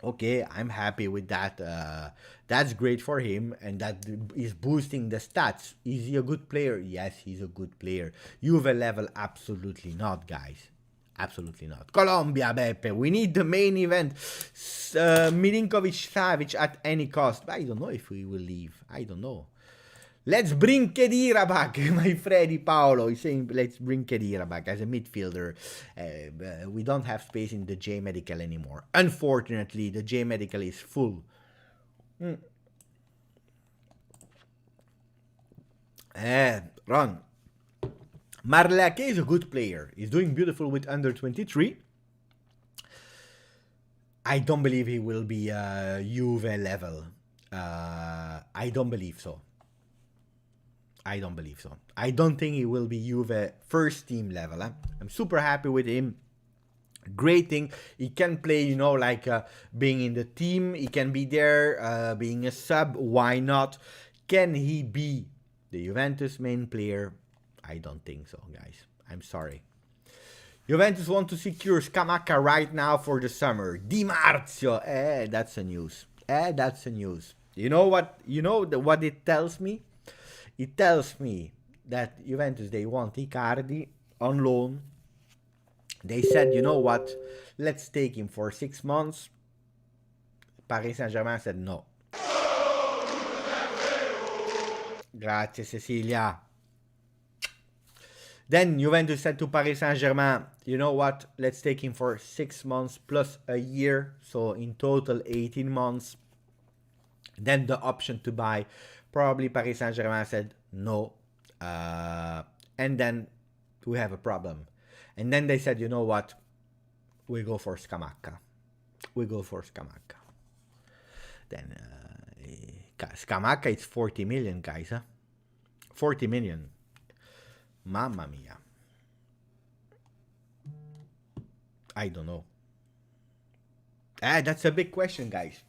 Okay, I'm happy with that. That's great for him, and that is boosting the stats. Is he a good player? Yes, he's a good player. Juve level, absolutely not, guys. Absolutely not. Colombia, Beppe. We need the main event. Milinkovic-Savic at any cost. I don't know if we will leave. I don't know. Let's bring Khedira back. My Freddy Paolo is saying let's bring Khedira back as a midfielder. We don't have space in the J Medical anymore. Unfortunately, the J Medical is full. Ron. Marleke is a good player. He's doing beautiful with under 23. I don't believe he will be Juve level. I don't believe so. I don't believe so. I don't think he will be Juve first team level. I'm super happy with him. Great thing. He can play, you know, like being in the team. He can be there, being a sub. Why not? Can he be the Juventus main player? I don't think so, guys. I'm sorry. Juventus want to secure Scamacca right now for the summer. Di Marzio. That's a news. That's a news. You know what? You know what it tells me? It tells me that Juventus, they want Icardi on loan. They said, you know what? Let's take him for 6 months. Paris Saint-Germain said no. Grazie, Cecilia. Then Juventus said to Paris Saint-Germain, you know what? Let's take him for 6 months plus a year. So in total, 18 months. Then the option to buy. Probably Paris Saint-Germain said no. And then we have a problem. And then they said, you know what? We go for Scamacca. We go for Scamacca. Then Scamacca, it's 40 million, guys. Huh? 40 million. Mamma mia. I don't know. That's a big question, guys.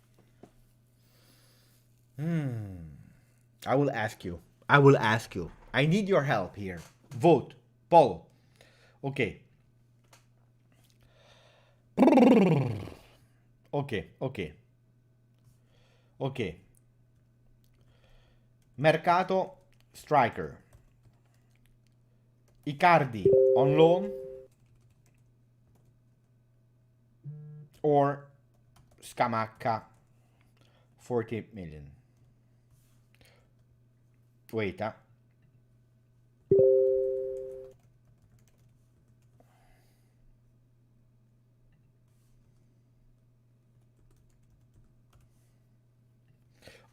I will ask you. I will ask you. I need your help here. Vote. Poll. Okay. Okay. Mercato striker. Icardi on loan or Scamacca 40 million. Wait,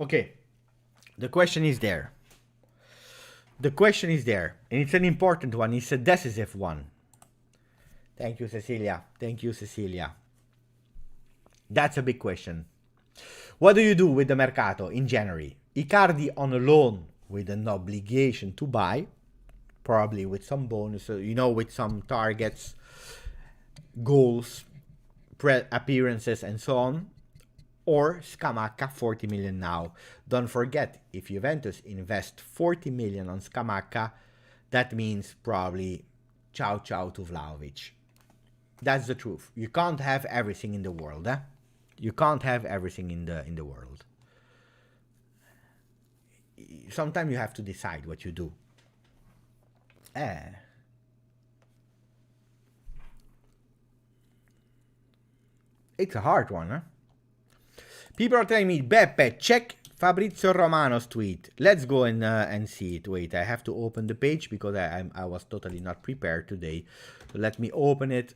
Okay, the question is there. The question is there, and it's an important one. It's a decisive one. Thank you, Cecilia. Thank you, Cecilia. That's a big question. What do you do with the Mercato in January? Icardi on a loan with an obligation to buy, probably with some bonus, with some targets, goals, appearances, and so on. Or Scamacca 40 million now. Don't forget, if Juventus invest 40 million on Scamacca, that means probably ciao to Vlahovic. That's the truth. You can't have everything in the world, eh? You can't have everything in the world. Sometimes you have to decide what you do. It's a hard one, huh? People are telling me, Beppe, check Fabrizio Romano's tweet. Let's go and see it. Wait, I have to open the page because I was totally not prepared today. So let me open it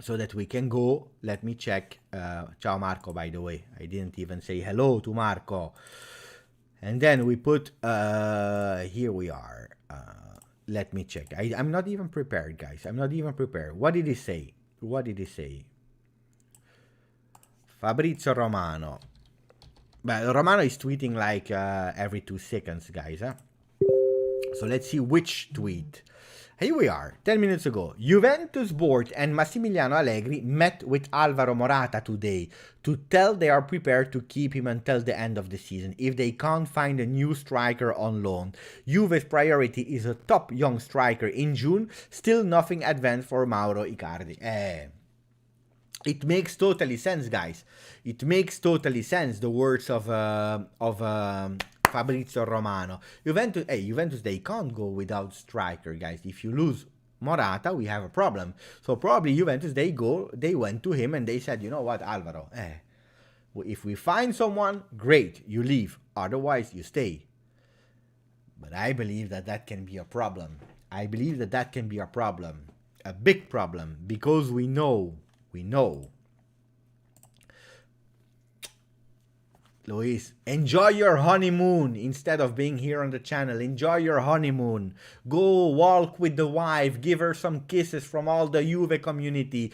so that we can go. Let me check. Ciao Marco, by the way. I didn't even say hello to Marco. And then we put, here we are. Let me check. I'm not even prepared, guys. I'm not even prepared. What did he say? What did he say? Fabrizio Romano. But Romano is tweeting like every 2 seconds, guys. Huh? So let's see which tweet. Here we are, 10 minutes ago. Juventus board and Massimiliano Allegri met with Alvaro Morata today to tell they are prepared to keep him until the end of the season if they can't find a new striker on loan. Juve's priority is a top young striker in June. Still nothing advanced for Mauro Icardi. It makes totally sense, guys. It makes totally sense, the words of Fabrizio Romano. Juventus, they can't go without striker, guys. If you lose Morata, we have a problem. So probably Juventus, they went to him and they said, you know what, Alvaro, if we find someone, great, you leave. Otherwise, you stay. But I believe that can be a problem. I believe that can be a problem. A big problem. Because we know. Luis, enjoy your honeymoon instead of being here on the channel. Enjoy your honeymoon. Go walk with the wife. Give her some kisses from all the Juve community.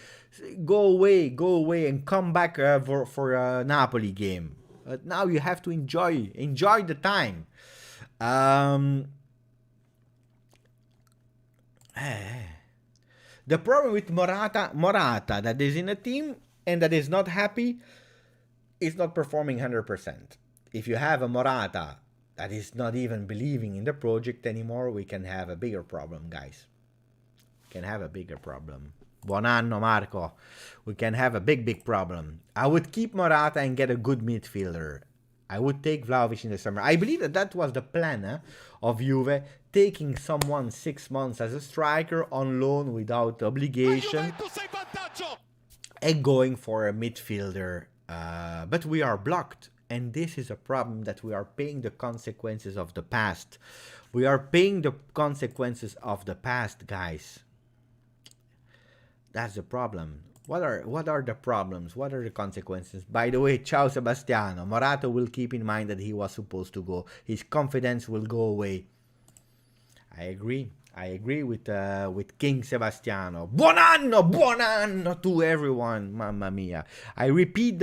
Go away and come back for a Napoli game. Now you have to enjoy the time. The problem with Morata that is in a team and that is not happy is not performing 100%. If you have a Morata that is not even believing in the project anymore, we can have a bigger problem, guys. We can have a bigger problem. Buon anno, Marco. We can have a big problem. I would keep Morata and get a good midfielder. I would take Vlahovic in the summer. I believe that was the plan of Juve, taking someone 6 months as a striker on loan without obligation and going for a midfielder. But we are blocked, and this is a problem that we are paying the consequences of the past. We are paying the consequences of the past, guys. That's the problem. What are the problems? What are the consequences? By the way, ciao Sebastiano. Morata will keep in mind that he was supposed to go. His confidence will go away. I agree with King Sebastiano. Buon anno to everyone. Mamma mia. I repeat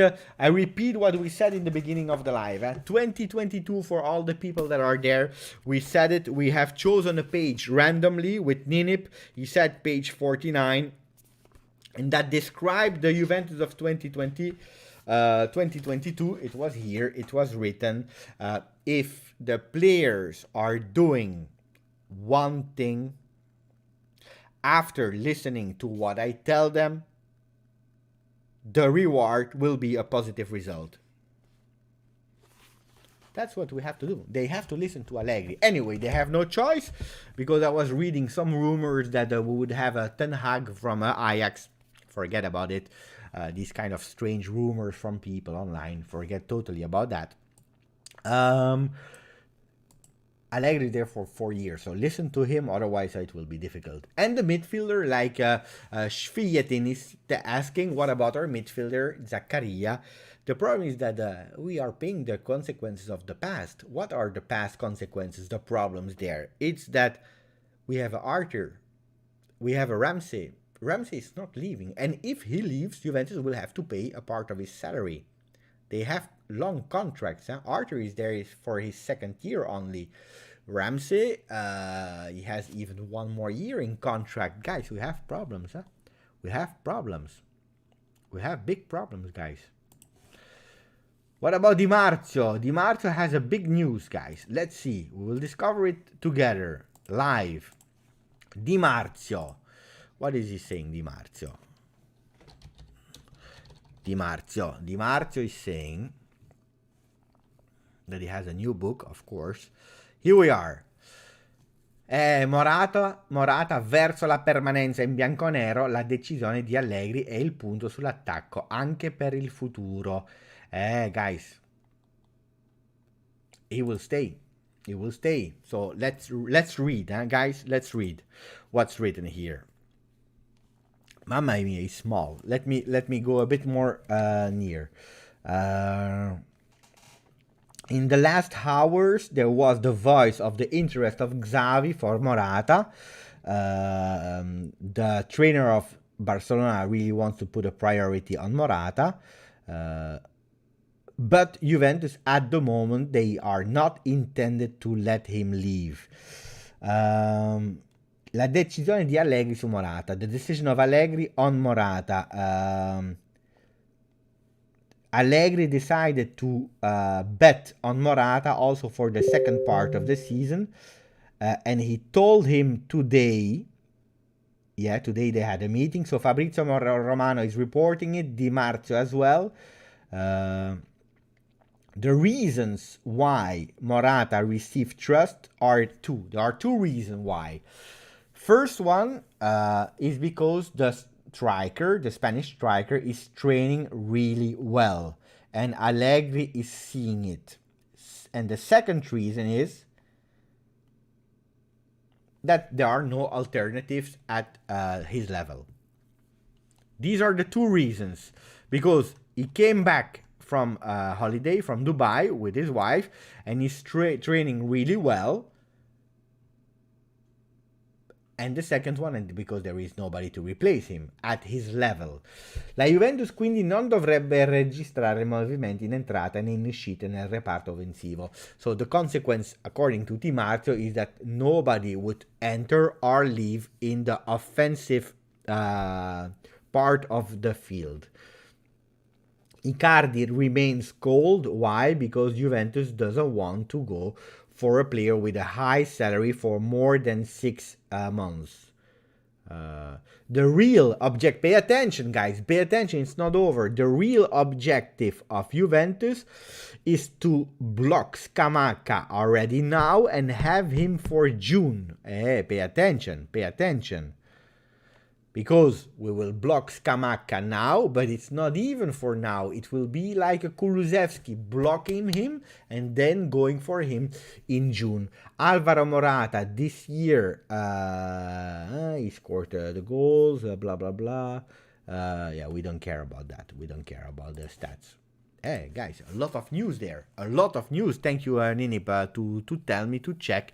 what we said in the beginning of the live. 2022 for all the people that are there. We said it. We have chosen a page randomly with Ninip. He said page 49. And that described the Juventus of 2020, 2022. It was here. It was written. If the players are doing one thing after listening to what I tell them, the reward will be a positive result. That's what we have to do. They have to listen to Allegri. Anyway, they have no choice, because I was reading some rumors that we would have a Ten Hag from Ajax. Forget about it. These kind of strange rumors from people online. Forget totally about that. Allegri there for 4 years, so listen to him, otherwise it will be difficult. And the midfielder, like Juventini is asking, what about our midfielder, Zaccaria? The problem is that we are paying the consequences of the past. What are the past consequences, the problems there? It's that we have Arthur, we have a Ramsey. Ramsey is not leaving, and if he leaves, Juventus will have to pay a part of his salary. They have long contracts. Huh? Arthur is there for his 2nd year only. Ramsey, he has even 1 more year in contract. Guys, we have problems. Huh? We have problems. We have big problems, guys. What about Di Marzio? Di Marzio has a big news, guys. Let's see. We will discover it together, live. Di Marzio. What is he saying, Di Marzio? Di Marzio is saying that he has a new book, of course. Here we are. Morata verso la permanenza in bianconero, la decisione di Allegri è il punto sull'attacco anche per il futuro. Guys, he will stay. He will stay. So let's read, guys. Let's read what's written here. Mamma mia, is small. Let me go a bit more near. In the last hours, there was the voice of the interest of Xavi for Morata. The trainer of Barcelona really wants to put a priority on Morata. But Juventus, at the moment, they are not intended to let him leave. La decisione di Allegri su Morata. The decision of Allegri on Morata. Allegri decided to bet on Morata also for the 2nd part of the season. And he told him today. Yeah, today they had a meeting. So Fabrizio Romano is reporting it. Di Marzio as well. The reasons why Morata received trust are 2. There are 2 reasons why. First one is because the Spanish striker, is training really well. And Allegri is seeing it. And the second reason is that there are no alternatives at his level. These are the 2 reasons. Because he came back from holiday from Dubai with his wife, and he's training really well. And the second one, and because there is nobody to replace him at his level. La Juventus quindi non dovrebbe registrare movimenti in entrata né in uscita nel reparto offensivo. So the consequence, according to Di Marzio, is that nobody would enter or leave in the offensive part of the field. Icardi remains cold. Why? Because Juventus doesn't want to go for a player with a high salary for more than 6 months. The real object, pay attention guys, pay attention, it's not over. The real objective of Juventus is to block Scamacca already now and have him for June. Pay attention. Because we will block Scamacca now, but it's not even for now. It will be like a Kulusevski, blocking him and then going for him in June. Alvaro Morata this year, he scored the goals, blah, blah, blah. Yeah, we don't care about that. We don't care about the stats. Hey, guys, a lot of news there. A lot of news. Thank you, Ninip, to tell me to check.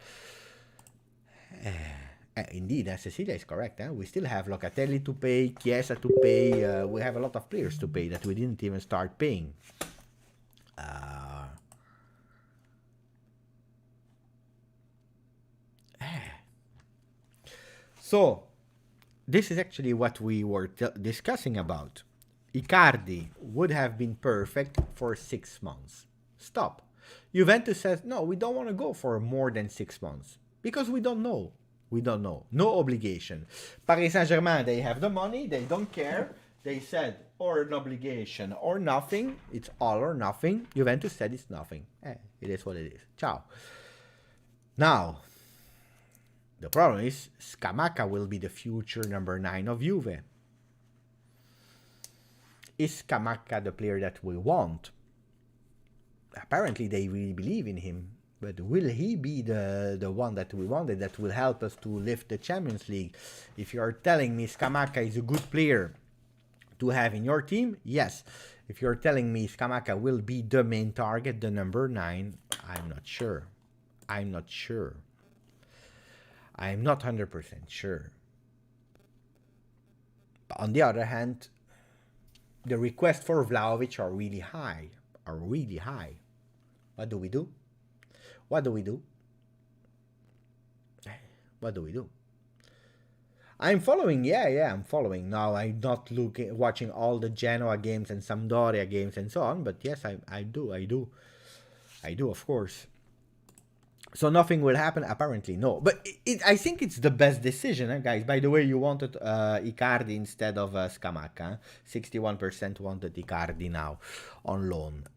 Indeed, Cecilia is correct. We still have Locatelli to pay, Chiesa to pay. We have a lot of players to pay that we didn't even start paying. So, this is actually what we were discussing about. Icardi would have been perfect for 6 months. Stop. Juventus says, no, we don't want to go for more than 6 months. Because we don't know. We don't know. No obligation. Paris Saint-Germain, they have the money. They don't care. They said, or an obligation or nothing. It's all or nothing. Juventus said it's nothing. It is what it is. Ciao. Now, the problem is Scamacca will be the future number 9 of Juve. Is Scamacca the player that we want? Apparently they really believe in him, but will he be the one that we wanted, that will help us to lift the Champions League? If you are telling me Scamacca is a good player to have in your team, yes. If you're telling me Scamacca will be the main target, the number 9, I'm not sure. I'm not 100% sure. But on the other hand, the requests for Vlahovic are really high. What do we do? I'm following, I'm following. Now I'm not watching all the Genoa games and Sampdoria games and so on, but yes, I do, of course. So nothing will happen? Apparently no. But I think it's the best decision, guys. By the way, you wanted Icardi instead of Scamacca. 61% wanted Icardi now on loan.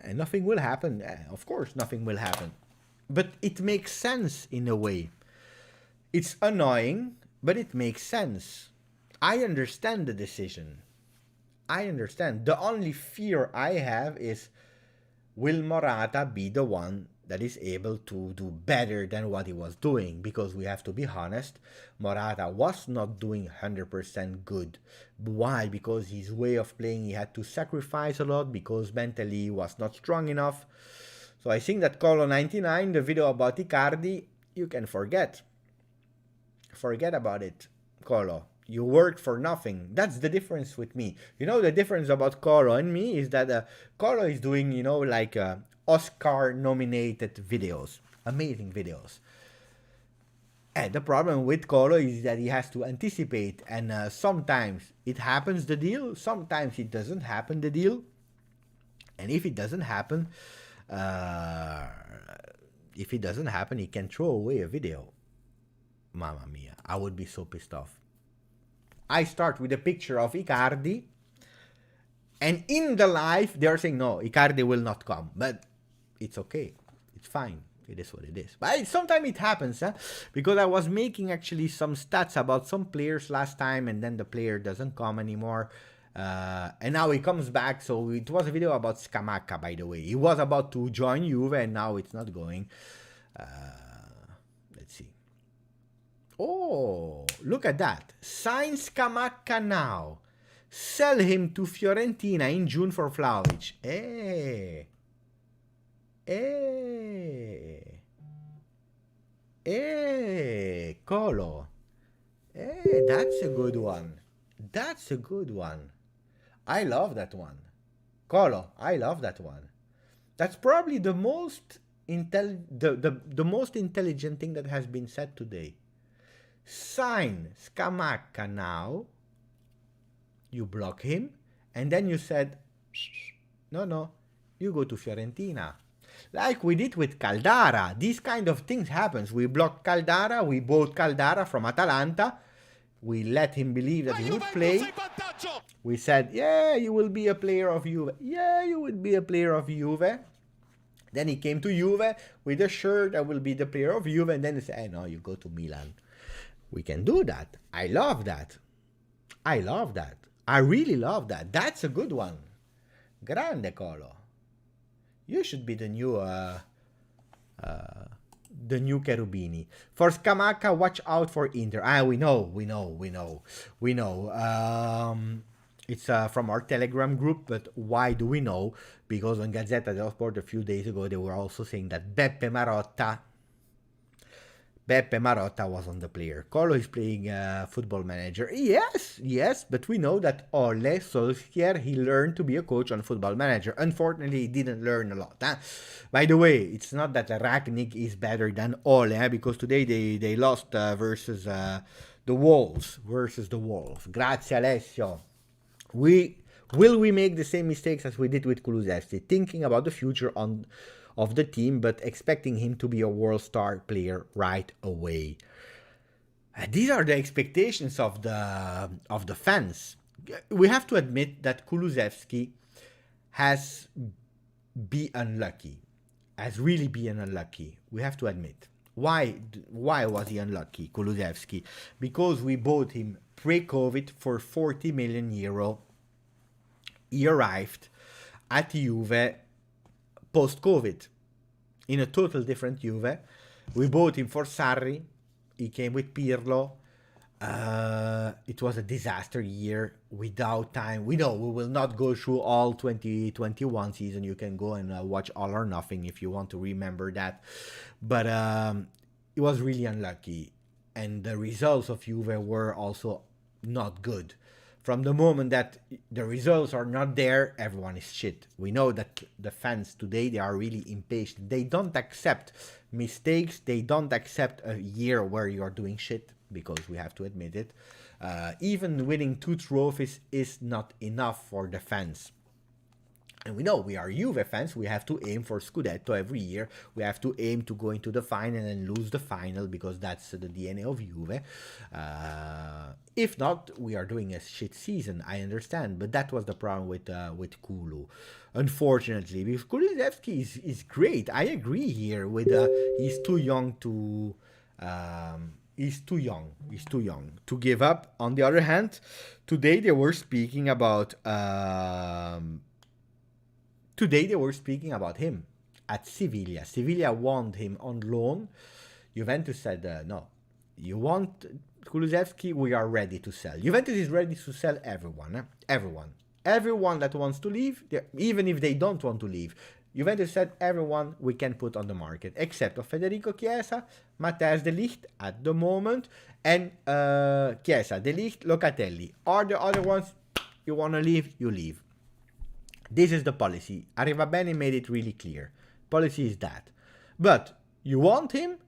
And nothing will happen. Of course, nothing will happen. But it makes sense in a way. It's annoying, but it makes sense. I understand the decision. I understand. The only fear I have is, will Morata be the one that is able to do better than what he was doing? Because we have to be honest, Morata was not doing 100% good. Why? Because his way of playing, he had to sacrifice a lot, because mentally he was not strong enough. So I think that Colo99, the video about Icardi, you can forget. Forget about it, Colo. You worked for nothing. That's the difference with me. You know, the difference about Colo and me is that Colo is doing, you know, like Oscar-nominated videos. Amazing videos. And the problem with Colo is that he has to anticipate. And sometimes it happens, the deal. Sometimes it doesn't happen, the deal. And if it doesn't happen, he can throw away a video. Mamma mia, I would be so pissed off. I start with a picture of Icardi, and in the live, they're saying, no, Icardi will not come. But it's okay. It's fine. It is what it is. But sometimes it happens, because I was making actually some stats about some players last time, and then the player doesn't come anymore. And now he comes back. So it was a video about Scamacca, by the way. He was about to join Juve, and now it's not going. Let's see. Oh, look at that. Sign Scamacca now. Sell him to Fiorentina in June for Vlahovic. Colo. That's a good one. That's a good one. I love that one. Colo, I love that one. That's probably the most the most intelligent thing that has been said today. Sign Scamacca now. You block him, and then you said, no, you go to Fiorentina. Like we did with Caldara. These kind of things happens. We blocked Caldara, we bought Caldara from Atalanta. We let him believe that he would play. We said, yeah, you will be a player of Juve. Yeah, you will be a player of Juve. Then he came to Juve with a shirt, I will be the player of Juve. And then he said, hey, no, you go to Milan. We can do that. I love that. I love that. I really love that. That's a good one. Grande Colo. You should be the new Cherubini. For Scamacca, watch out for Inter. We know. It's from our Telegram group, but why do we know? Because on Gazzetta dello Sport a few days ago, they were also saying that Beppe Marotta was on the player. Colo is playing Football Manager. Yes, but we know that Ole Solskjaer, he learned to be a coach on Football Manager. Unfortunately, he didn't learn a lot. By the way, it's not that Ragnick is better than Ole, because today they lost versus the Wolves. Grazie, Alessio. Will we make the same mistakes as we did with Kulusevski, thinking about the future of the team, but expecting him to be a world star player right away? These are the expectations of the fans. we have to admit that Kulusevski has been unlucky, has really been unlucky. We have to admit. Why was he unlucky, Kulusevski? Because we bought him pre-COVID for 40 million euro. He arrived at Juve post-COVID in a total different Juve. We bought him for Sarri. He came with Pirlo. It was a disaster year without time. We know we will not go through all 2021 season. You can go and watch All or Nothing if you want to remember that. But it was really unlucky. And the results of Juve were also not good. From the moment that the results are not there, everyone is shit. We know that the fans today, they are really impatient. They don't accept mistakes. They don't accept a year where you are doing shit, because we have to admit it. Even winning 2 trophies is not enough for the fans. And we know we are Juve fans. We have to aim for Scudetto every year. We have to aim to go into the final and lose the final, because that's the DNA of Juve. If not, we are doing a shit season. I understand, but that was the problem with Kulu. Unfortunately, because Kulusevski is great. I agree here with he's too young to. He's too young. He's too young to give up. On the other hand, today they were speaking about. Today they were speaking about him at Sevilla. Sevilla want him on loan. Juventus said, no, you want Kulusevski, we are ready to sell. Juventus is ready to sell everyone. Everyone that wants to leave, even if they don't want to leave. Juventus said everyone we can put on the market, except of Federico Chiesa, Matthijs de Ligt at the moment, and Chiesa, de Ligt, Locatelli. Are the other ones, you want to leave, you leave. This is the policy. Arrivabene made it really clear. Policy is that. But you want him?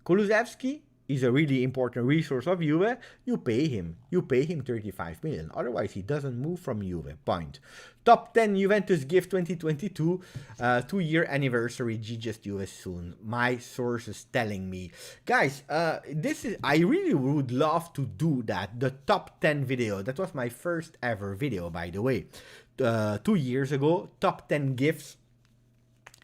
Kulusevski is a really important resource of Juve. You pay him. You pay him 35 million. Otherwise, he doesn't move from Juve. Point. Top 10 Juventus gift 2022. 2-year anniversary. GJustjuve soon. My sources telling me. Guys, this is. I really would love to do that. The top 10 video. That was my first ever video, by the way. 2 years ago, top 10 gifts.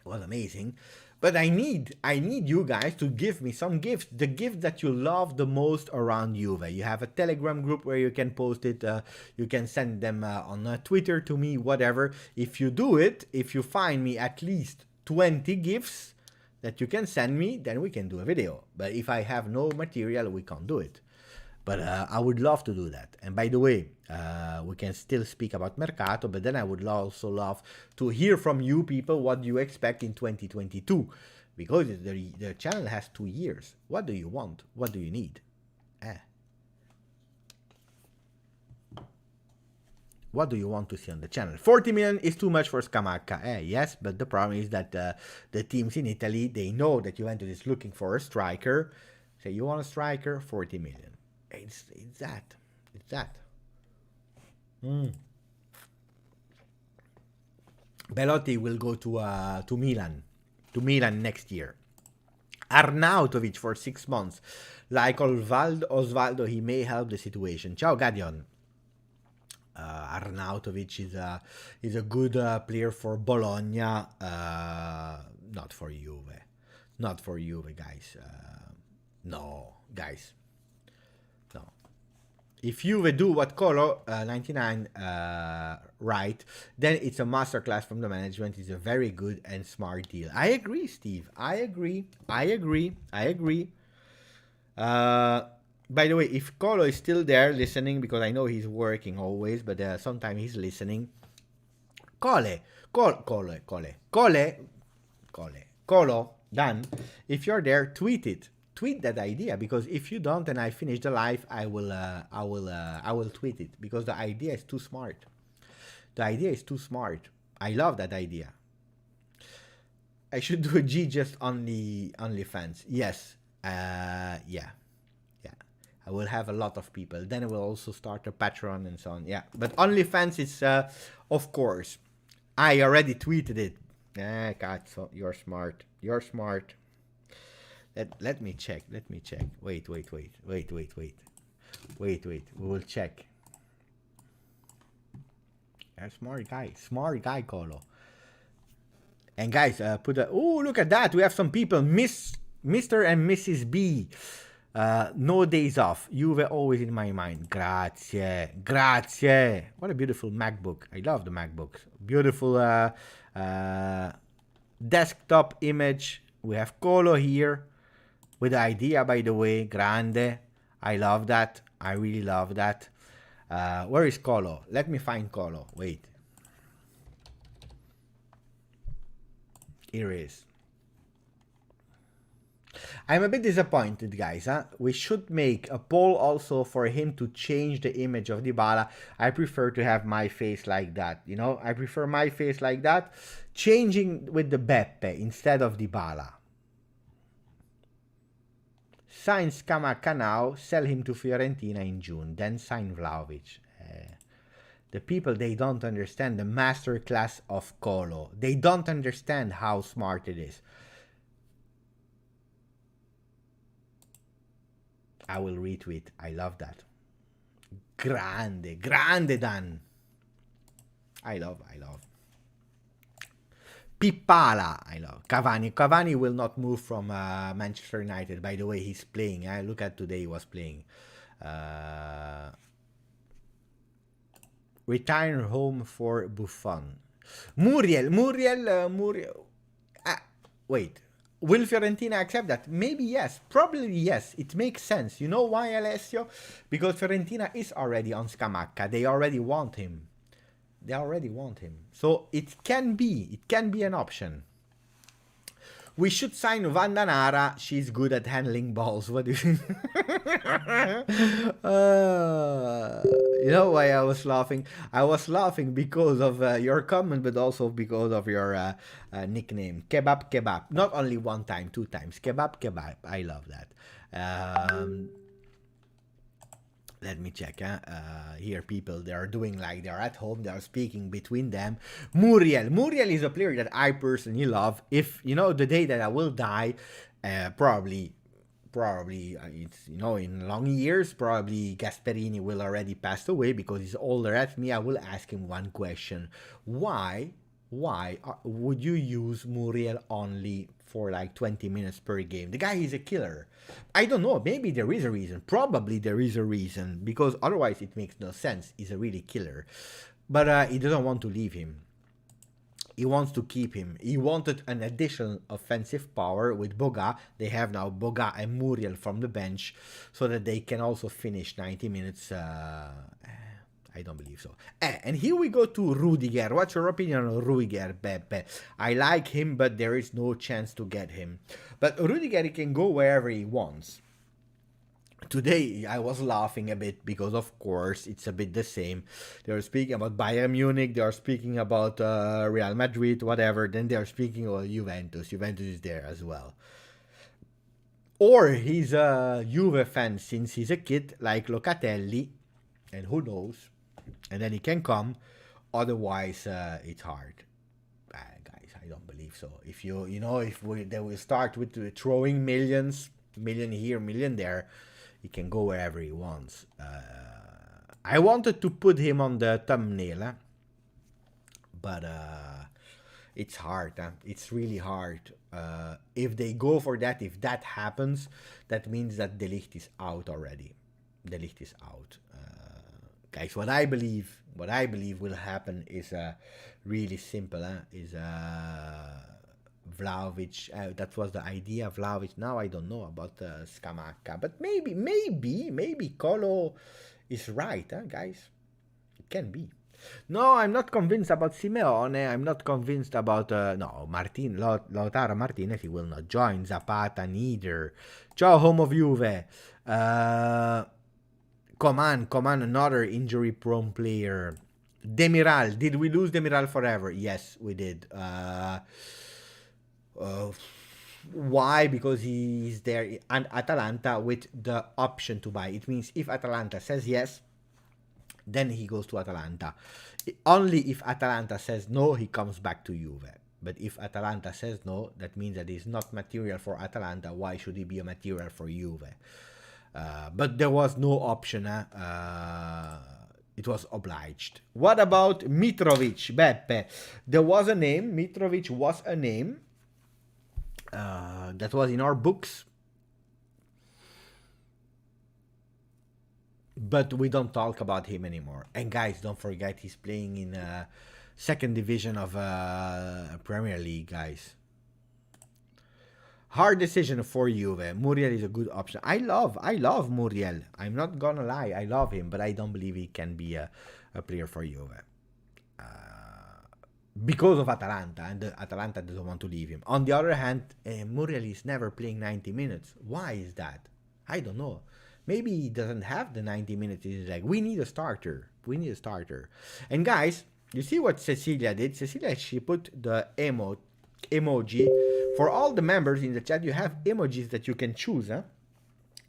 It was amazing. But I need you guys to give me some gifts. The gift that you love the most around Juve. You have a Telegram group where you can post it. You can send them on Twitter to me, whatever. If you do it, if you find me at least 20 gifts that you can send me, then we can do a video. But if I have no material, we can't do it. But I would love to do that. And by the way, we can still speak about Mercato, but then I would also love to hear from you people what you expect in 2022. Because the channel has 2 years. What do you want? What do you need? What do you want to see on the channel? 40 million is too much for Scamacca. Yes, but the problem is that the teams in Italy, they know that Juventus is looking for a striker. Say, you want a striker? 40 million. It's that. Belotti will go to Milan next year. Arnautovic for 6 months. Like Osvaldo, he may help the situation. Ciao Gadion. Arnautovic is a good player for Bologna. Not for Juve. Not for Juve, guys. No, guys. No. If Juve do what Colo 99 right, then it's a masterclass from the management. It's a very good and smart deal. I agree, Steve. I agree. By the way, if Colo is still there listening, because I know he's working always, but sometimes he's listening. Colo, Dan, if you're there, tweet it. Tweet that idea, because if you don't and I finish the live, I will tweet it, because the idea is too smart. The idea is too smart. I love that idea. I should do a Just only fans. Yes. Yeah. I will have a lot of people. Then I will also start a Patreon and so on. Yeah. But OnlyFans is of course. I already tweeted it. God, so you're smart. Let me check. Wait. We will check. Smart guy, Colo. And guys, put a. Oh, look at that! We have some people. Mr. and Mrs. B. No days off. Juve always in my mind. Grazie. What a beautiful MacBook. I love the MacBooks. Beautiful desktop image. We have Colo here with the idea, by the way. Grande. I love that. I really love that. Where is Colo? Let me find Colo. Wait. Here is. I'm a bit disappointed, guys. We should make a poll also for him to change the image of Dybala. I prefer to have my face like that. You know, I prefer my face like that. Changing with the Beppe instead of Dybala. Sign Scamacca now, sell him to Fiorentina in June, then sign Vlahovic. The people, they don't understand the masterclass of Colo. They don't understand how smart it is. I will retweet. I love that. Grande Dan. I love. Pippala, I love. Cavani will not move from Manchester United. By the way, he's playing. Look at today he was playing. Retire home for Buffon. Muriel. Wait. Will Fiorentina accept that? Maybe yes. Probably yes. It makes sense. You know why, Alessio? Because Fiorentina is already on Scamacca. They already want him. So it can be an option. We should sign Vandanara. She's good at handling balls. What do you think? You know why I was laughing? I was laughing because of your comment, but also because of your nickname. Kebab. Not only one time, 2 times. Kebab. I love that. Let me check. Here, people, they are doing like they're at home. They are speaking between them. Muriel is a player that I personally love. If, you know, the day that I will die, probably, it's, you know, in long years, probably Gasperini will already pass away because he's older at me. I will ask him one question. Why would you use Muriel only for like 20 minutes per game? The guy is a killer. I don't know. Maybe there is a reason. Probably there is a reason, because otherwise it makes no sense. He's a really killer. But he doesn't want to leave him. He wants to keep him. He wanted an additional offensive power with Boga. They have now Boga and Muriel from the bench so that they can also finish 90 minutes. I don't believe so. And here we go to Rudiger. What's your opinion on Rudiger, Pepe? I like him, but there is no chance to get him. But Rudiger, he can go wherever he wants. Today, I was laughing a bit because, of course, it's a bit the same. They are speaking about Bayern Munich. They are speaking about Real Madrid, whatever. Then they are speaking about Juventus. Juventus is there as well. Or he's a Juve fan since he's a kid, like Locatelli. And who knows? And then he can come. Otherwise, it's hard. Guys, I don't believe so. If they will start with throwing millions, million here, million there, he can go wherever he wants. I wanted to put him on the thumbnail, but it's hard. It's really hard. If they go for that, if that happens, that means that De Ligt is out already. De Ligt is out. Guys, what I believe will happen is really simple. Is Vlahovic? That was the idea. Vlahovic. Now I don't know about Scamacca, but maybe Colo is right, guys. It can be. No, I'm not convinced about Simeone. I'm not convinced about Lautaro Martinez. He will not join. Zapata neither. Ciao, home of Juve. Coman, another injury-prone player. Demiral. Did we lose Demiral forever? Yes, we did. Why? Because he's there at Atalanta with the option to buy. It means if Atalanta says yes, then he goes to Atalanta. Only if Atalanta says no, he comes back to Juve. But if Atalanta says no, that means that he's not material for Atalanta. Why should he be a material for Juve? But there was no option. It was obliged. What about Mitrovic, Beppe? There was a name. Mitrovic was a name that was in our books. But we don't talk about him anymore. And guys, don't forget he's playing in second division of Premier League, guys. Hard decision for Juve. Muriel is a good option. I love Muriel. I'm not gonna lie. I love him, but I don't believe he can be a player for Juve. Because of Atalanta, and Atalanta doesn't want to leave him. On the other hand, Muriel is never playing 90 minutes. Why is that? I don't know. Maybe he doesn't have the 90 minutes. He's like, we need a starter. We need a starter. And guys, you see what Cecilia did? Cecilia, she put the emoji. For all the members in the chat, you have emojis that you can choose. Huh?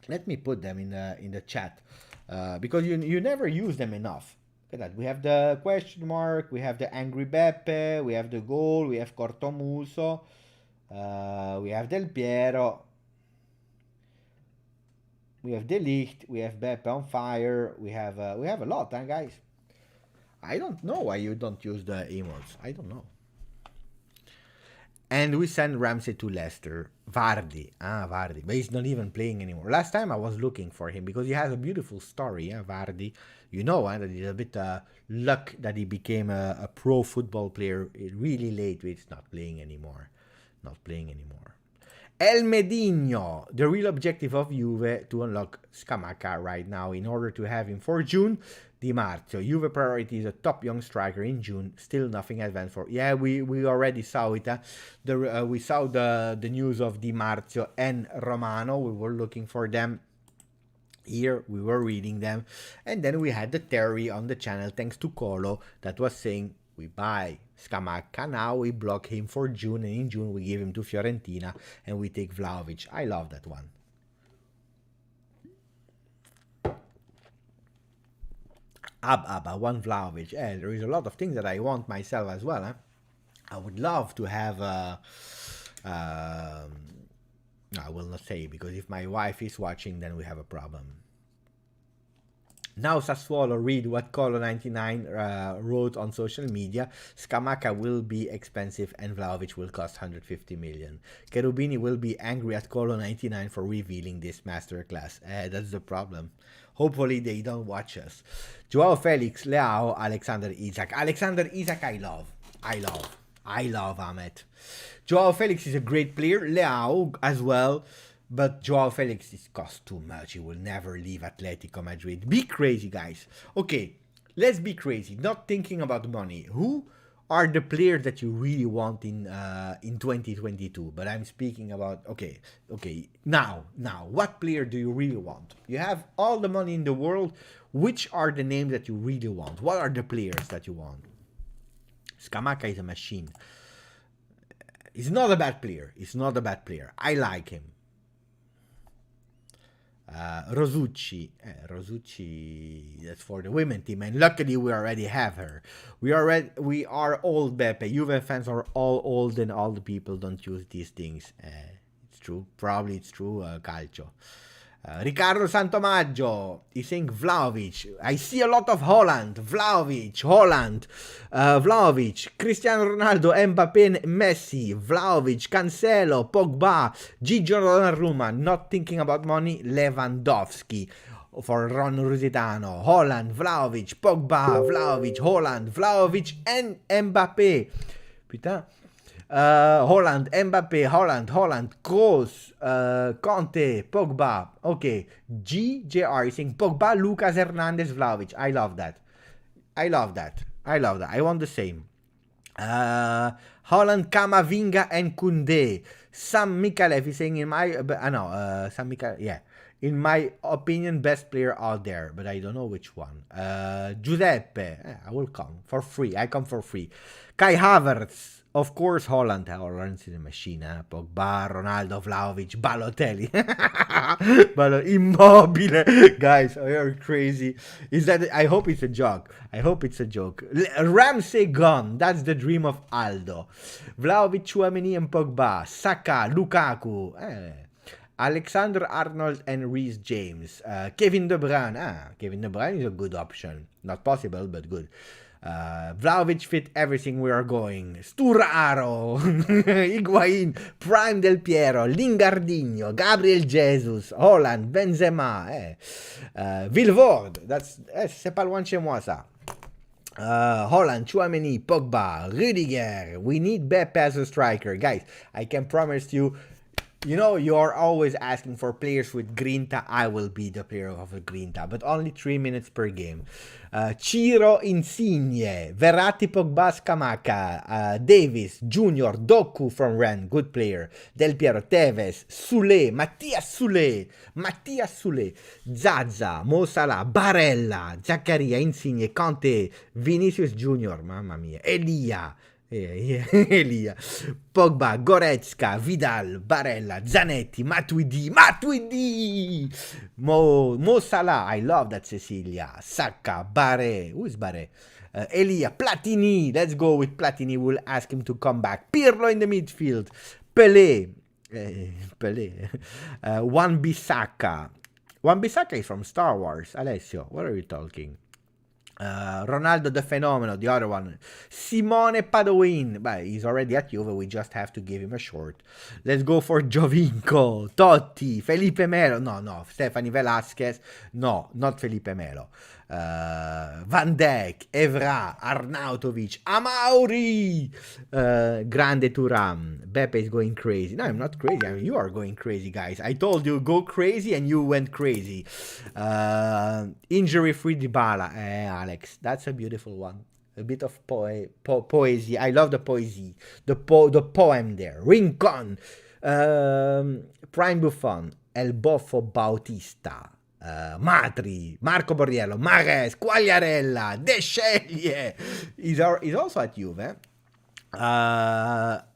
Let me put them in the chat. Because you never use them enough. Look at that. We have the question mark. We have the angry Beppe. We have the goal. We have Cortomuso. We have Del Piero. We have De Ligt, we have Beppe on fire, we have a lot, huh, guys? I don't know why you don't use the emotes. I don't know. And we send Ramsey to Leicester. Vardy. Vardy. But he's not even playing anymore. Last time I was looking for him because he has a beautiful story, Vardy. You know, that he's a bit luck that he became a pro football player really late. He's not playing anymore. Not playing anymore. El Medinho, the real objective of Juve to unlock Scamacca right now in order to have him for June. Di Marzio, Juve priority is a top young striker in June. Still nothing advanced for. Yeah, we already saw it. We saw the news of Di Marzio and Romano. We were looking for them. Here we were reading them, and then we had the theory on the channel thanks to Colo that was saying we buy Scamacca now, we block him for June, and in June we give him to Fiorentina and we take Vlahovic. I love that one. I want Vlahovic. There is a lot of things that I want myself as well. Huh? I would love to have I will not say, because if my wife is watching, then we have a problem. Now Sassuolo, read what Colo99 wrote on social media. Scamacca will be expensive and Vlahovic will cost 150 million. Cherubini will be angry at Colo99 for revealing this masterclass. That's the problem. Hopefully they don't watch us. Joao Felix, Leao, Alexander Isak. Alexander Isak I love, Ahmet. Joao Felix is a great player. Leao as well. But Joao Felix is cost too much. He will never leave Atletico Madrid. Be crazy, guys. Okay, let's be crazy. Not thinking about money. Who are the players that you really want in 2022? But I'm speaking about, okay. Now, what player do you really want? You have all the money in the world. Which are the names that you really want? What are the players that you want? Scamacca is a machine. He's not a bad player. I like him. Rosucci, that's for the women team, and luckily we already have her. We are old, Beppe. Juve fans are all old, and all the people don't use these things. It's true, probably it's true. Calcio. Riccardo Santomaggio is saying Vlahovic. I see a lot of Holland, Vlahovic, Cristiano Ronaldo, Mbappé, Messi, Vlahovic, Cancelo, Pogba, Gigi Donnarumma. Not thinking about money. Lewandowski for Ron Rusitano. Holland, Vlahovic, Pogba, Vlahovic, Holland, Vlahovic and Mbappé. Putain. Holland, Mbappé, Holland, Kroos, Conte, Pogba. Okay, GJR is saying Pogba, Lucas Hernandez, Vlahovic. I love that. I want the same. Holland, Camavinga, and Koundé. Sam Mikalev is saying in my opinion, best player out there, but I don't know which one. Giuseppe, I will come for free. Kai Havertz. Of course, Holland is a machine. Pogba, Ronaldo, Vlahovic, Balotelli. Immobile. Guys, you're crazy. I hope it's a joke. Ramsey gone. That's the dream of Aldo. Vlahovic, Tchouaméni, and Pogba. Saka, Lukaku. Alexander-Arnold and Reece James. Kevin De Bruyne. Kevin De Bruyne is a good option. Not possible, but good. Vlahovic fit everything we are going. Sturaro, Higuain, Prime Del Piero, Lingardinho, Gabriel Jesus, Holland, Benzema, Vilvoord, c'est pas loin de chez moi ça. Holland, Chouameni, Pogba, Rudiger. We need Beppe as a striker. Guys, I can promise you, you know, you're always asking for players with Grinta. I will be the player of a Grinta, but only 3 minutes per game. Ciro Insigne, Verratti, Pogba, Scamacca, Davis, Junior, Doku from Rennes, good player. Del Piero, Tevez, Soulé, Mattias Soulé, Zaza, Mo Salah, Barella, Zaccaria, Insigne, Conte, Vinicius Junior, mamma mia, Elia, Pogba, Goretzka, Vidal, Barella, Zanetti, Matuidi, Mo Salah, I love that Cecilia, Saka, Barre, who is Barre? Elia, Platini, let's go with Platini, we'll ask him to come back. Pirlo in the midfield, Pelé, Wan-Bissaka is from Star Wars, Alessio, what are you talking? Ronaldo the Fenomeno, the other one. Simone Padoin. But he's already at Juve, we just have to give him a short. Let's go for Giovinco, Totti, Felipe Melo. No, Stefani Velasquez. No, not Felipe Melo. Van Dijk, Evra, Arnautovic, Amauri, Grande Turam. Beppe is going crazy. No, I'm not crazy. I mean, you are going crazy, guys. I told you, go crazy, and you went crazy. Injury-free Dybala. Alex, that's a beautiful one. A bit of poesy. I love the poesy. The poem there. Rincon. Prime Buffon. El Boffo Bautista. Matri, Marco Borriello, Mares, Quagliarella, De Sceglie. He's also at Juve.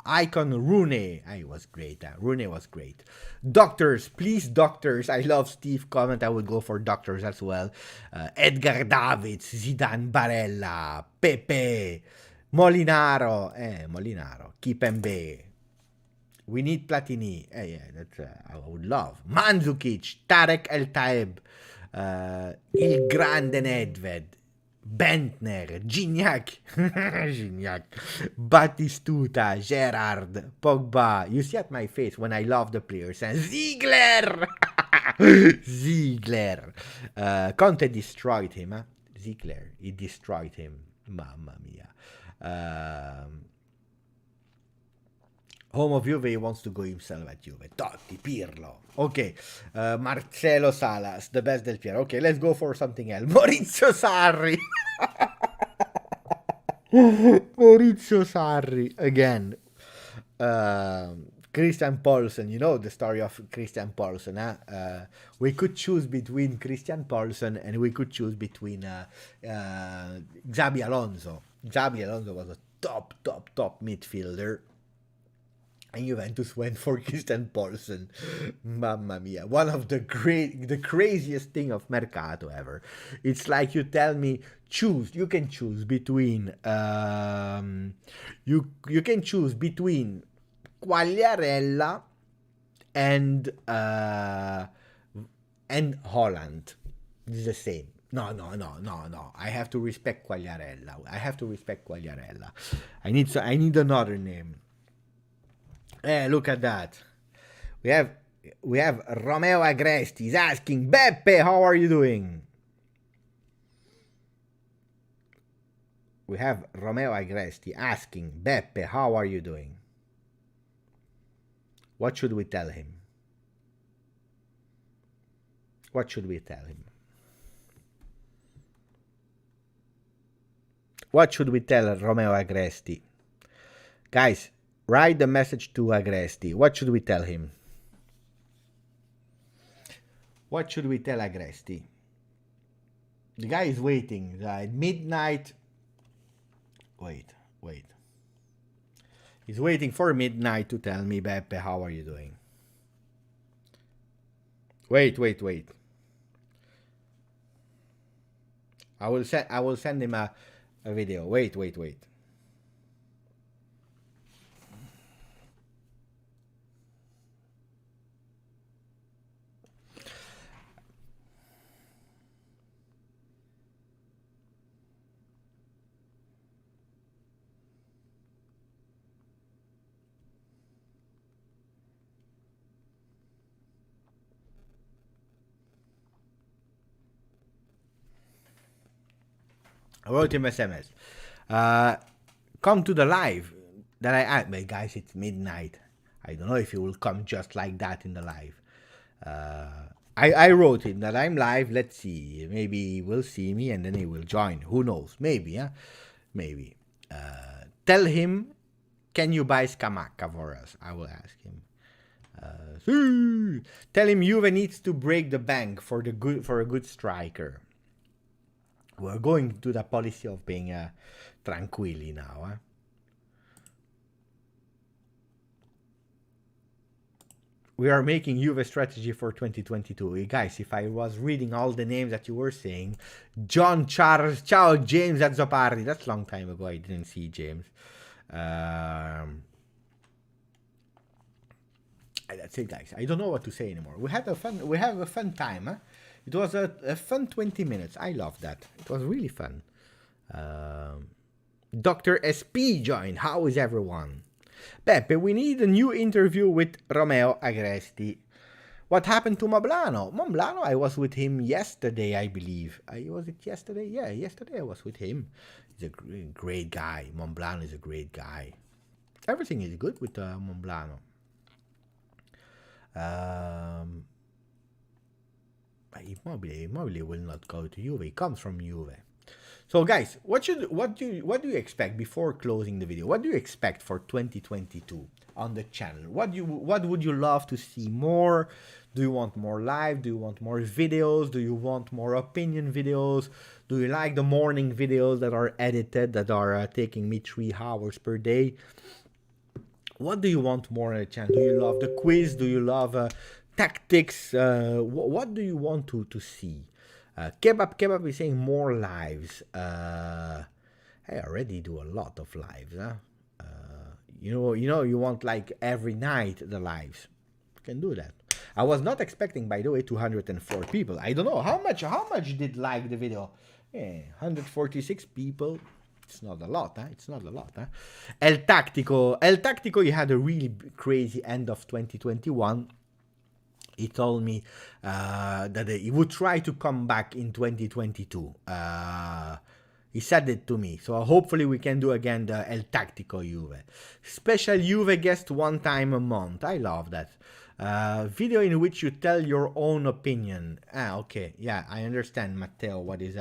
Icon Rooney. He was great. Rooney was great. Doctors, please, doctors. I love Steve comment. I would go for doctors as well. Edgar Davids, Zidane, Barella, Pepe, Molinaro, Kipembe. We need Platini. That's I would love. Mandzukic, Tarek El Taeb, Il Grande Nedved, Bentner, Gignac, Batistuta, Gerrard, Pogba. You see at my face when I love the players. And Ziegler! Conte destroyed him. Huh? Ziegler, he destroyed him. Mamma mia. Home of Juve, he wants to go himself at Juve. Totti, Pirlo. Okay. Marcelo Salas, the best Del Piero. Okay, let's go for something else. Maurizio Sarri. Maurizio Sarri. Again. Christian Poulsen. You know the story of Christian Poulsen. We could choose between Christian Poulsen and we could choose between Xabi Alonso. Xabi Alonso was a top midfielder. And Juventus went for Christian Poulsen. Mamma mia. One of the craziest thing of Mercato ever. It's like you tell me, choose. You can choose between you can choose between Quagliarella and Holland. It's the same. No. I have to respect Quagliarella. I need another name. Look at that. We have Romeo Agresti. He's asking, Beppe, how are you doing? We have Romeo Agresti asking, Beppe, how are you doing? What should we tell him? What should we tell him? What should we tell Romeo Agresti? Guys, write the message to Agresti. What should we tell him? What should we tell Agresti? The guy is waiting. At midnight. Wait. He's waiting for midnight to tell me, Beppe, how are you doing? Wait. I will send him a video. Wait. I wrote him SMS. Come to the live that I add. But guys, it's midnight. I don't know if he will come just like that in the live. I wrote him that I'm live. Let's see. Maybe he will see me and then he will join. Who knows? Maybe, huh? Maybe. Tell him, can you buy Scamacca for us? I will ask him. Tell him Juve needs to break the bank for a good striker. We're going to the policy of being tranquilli now. Eh? We are making Juve strategy for 2022. Guys, if I was reading all the names that you were saying, John, Charles, Ciao, James at Zopardi. That's a long time ago. I didn't see James. That's it, guys. I don't know what to say anymore. We have a fun time. Huh? It was a fun 20 minutes. I love that. It was really fun. Dr. SP joined. How is everyone? Pepe, we need a new interview with Romeo Agresti. What happened to Moblano? Moblano, I was with him yesterday, I believe. Was it yesterday? Yeah, yesterday I was with him. He's a great guy. Moblano is a great guy. Everything is good with Moblano. Immobile will not go to Juve. He comes from Juve. So guys, what do you expect before closing the video? What do you expect for 2022 on the channel? What would you love to see more? Do you want more live? Do you want more videos? Do you want more opinion videos? Do you like the morning videos that are edited, that are taking me 3 hours per day? What do you want more on the channel? Do you love the quiz? Do you love tactics? What do you want to see? Kebab is saying more lives. I already do a lot of lives. Huh? You want like every night the lives. You can do that. I was not expecting, by the way, 204 people. I don't know how much did like the video. 146 people. It's not a lot, huh? It's not a lot, huh? El Tactico, he had a really crazy end of 2021. He told me that he would try to come back in 2022. He said it to me. So hopefully we can do again the El Tactico Juve. Special Juve guest 1 time a month. I love that. Video in which you tell your own opinion. Okay. Yeah, I understand, Matteo, what is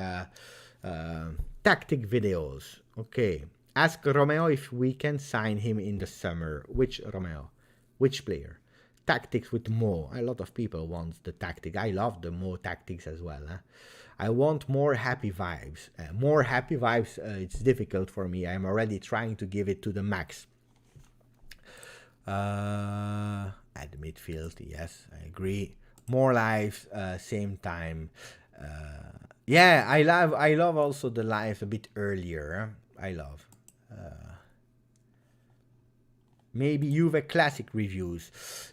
tactic videos. Okay. Ask Romeo if we can sign him in the summer. Which Romeo? Which player? Tactics with Mo. A lot of people want the tactic. I love the Mo tactics as well. Huh? I want more happy vibes. It's difficult for me. I'm already trying to give it to the max. At the midfield, yes, I agree. More lives, same time. Yeah, I love also the lives a bit earlier. I love. Maybe Juve classic reviews.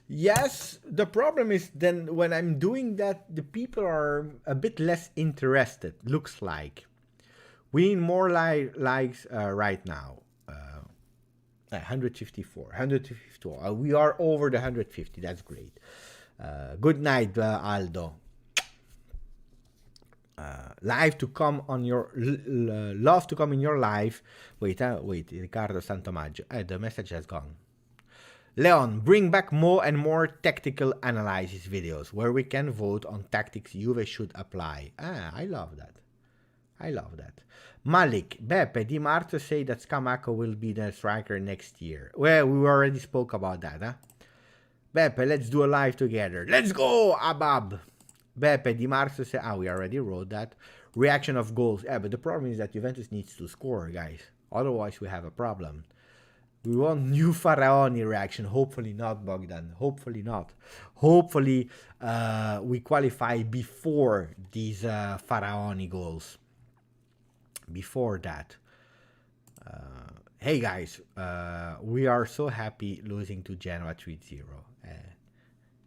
Yes, the problem is then when I'm doing that, the people are a bit less interested, looks like. We need more likes right now. 154, 154. We are over the 150, that's great. Good night, Aldo. Live to come on your love to come in your live. Wait, Riccardo Santomaggio. The message has gone. Leon, bring back more and more tactical analysis videos where we can vote on tactics Juve should apply. I love that. Malik, Beppe, Di Marzo say that Scamacca will be the striker next year. Well, we already spoke about that, huh? Beppe, let's do a live together. Let's go, Abab. Beppe, Di Marzo say, we already wrote that. Reaction of goals. Yeah, but the problem is that Juventus needs to score, guys. Otherwise, we have a problem. We want new Faraoni reaction. Hopefully not, Bogdan. Hopefully not. Hopefully we qualify before these Faraoni goals. Before that. Hey guys, we are so happy losing to Genoa 3-0.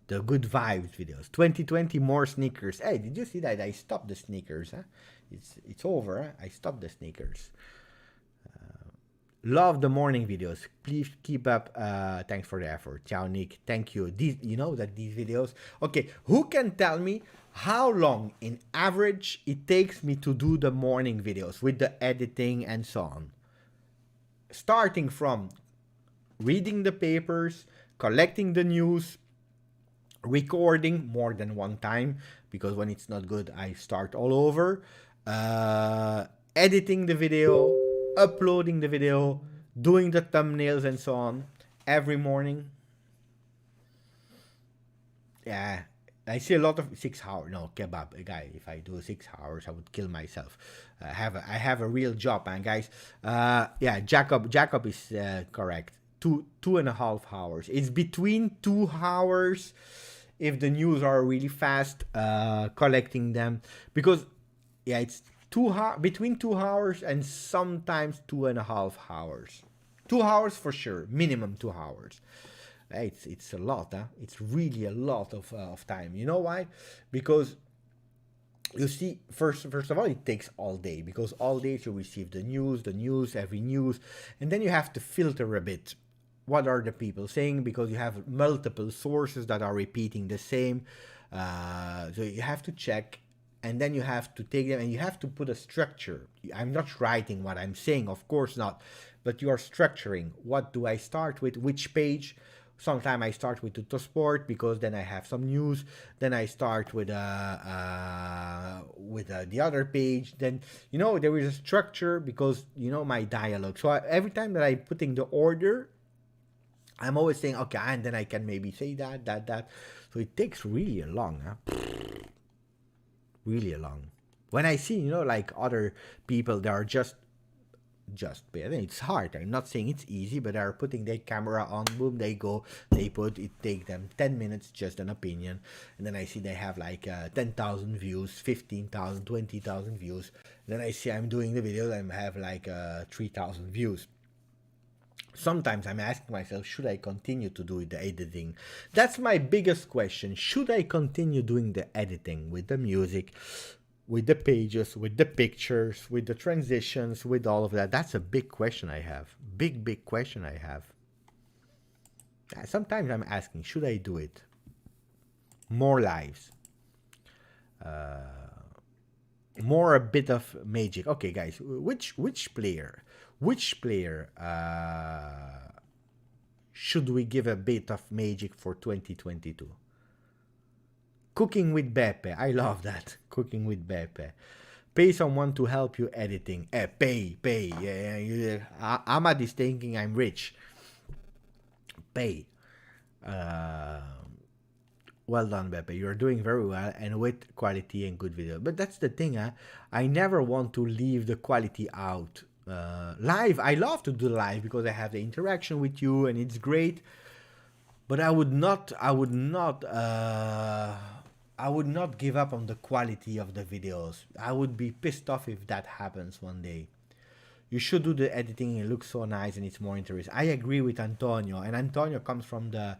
The good vibes videos. 2020 more sneakers. Hey, did you see that? I stopped the sneakers. Huh? It's over. Huh? I stopped the sneakers. Love the morning videos. Please keep up. Thanks for the effort. Ciao, Nick. Thank you. You know that these videos. Okay, who can tell me how long in average it takes me to do the morning videos with the editing and so on? Starting from reading the papers, collecting the news, recording more than one time, because when it's not good, I start all over. Editing the video, uploading the video, doing the thumbnails and so on every morning. Yeah, I see a lot of 6 hours. No, kebab, guy. If I do 6 hours, I would kill myself. I have a real job, man, guys. Yeah, Jacob is correct. 2.5 hours. It's between 2 hours if the news are really fast, collecting them, because yeah, it's between 2 hours and sometimes 2.5 hours. 2 hours for sure, minimum 2 hours. It's a lot, huh? It's really a lot of time. You know why? Because you see, first of all, it takes all day, because all day you receive the news, every news, and then you have to filter a bit. What are the people saying? Because you have multiple sources that are repeating the same. So you have to check, and then you have to take them, and you have to put a structure. I'm not writing what I'm saying, of course not, but you are structuring. What do I start with? Which page? Sometimes I start with Tuttosport, because then I have some news. Then I start with the other page. Then, you know, there is a structure, because, you know, my dialogue. So every time that I'm putting the order, I'm always saying, okay, and then I can maybe say that. So it takes really a long, huh? Really a long. When I see, you know, like other people, they are just, I think it's hard. I'm not saying it's easy, but they're putting their camera on, boom, they go, they put, it take them 10 minutes, just an opinion. And then I see they have like 10,000 views, 15,000, 20,000 views. Then I see I'm doing the video, and I have like 3,000 views. Sometimes I'm asking myself, should I continue to do the editing? That's my biggest question. Should I continue doing the editing with the music, with the pages, with the pictures, with the transitions, with all of that? That's a big question I have. Big question I have. Sometimes I'm asking, should I do it? More lives. More a bit of magic. Okay, guys, which player should we give a bit of magic for 2022? Cooking with Beppe. I love that. Cooking with Beppe. Pay someone to help you editing. Pay. Yeah, Ahmad is thinking I'm rich. Pay. Well done, Beppe. You're doing very well, and with quality and good video. But that's the thing, huh? I never want to leave the quality out. Live, I love to do live, because I have the interaction with you, and it's great. But I would not give up on the quality of the videos. I would be pissed off if that happens one day. You should do the editing. It looks so nice, and it's more interesting. I agree with Antonio, and Antonio comes from the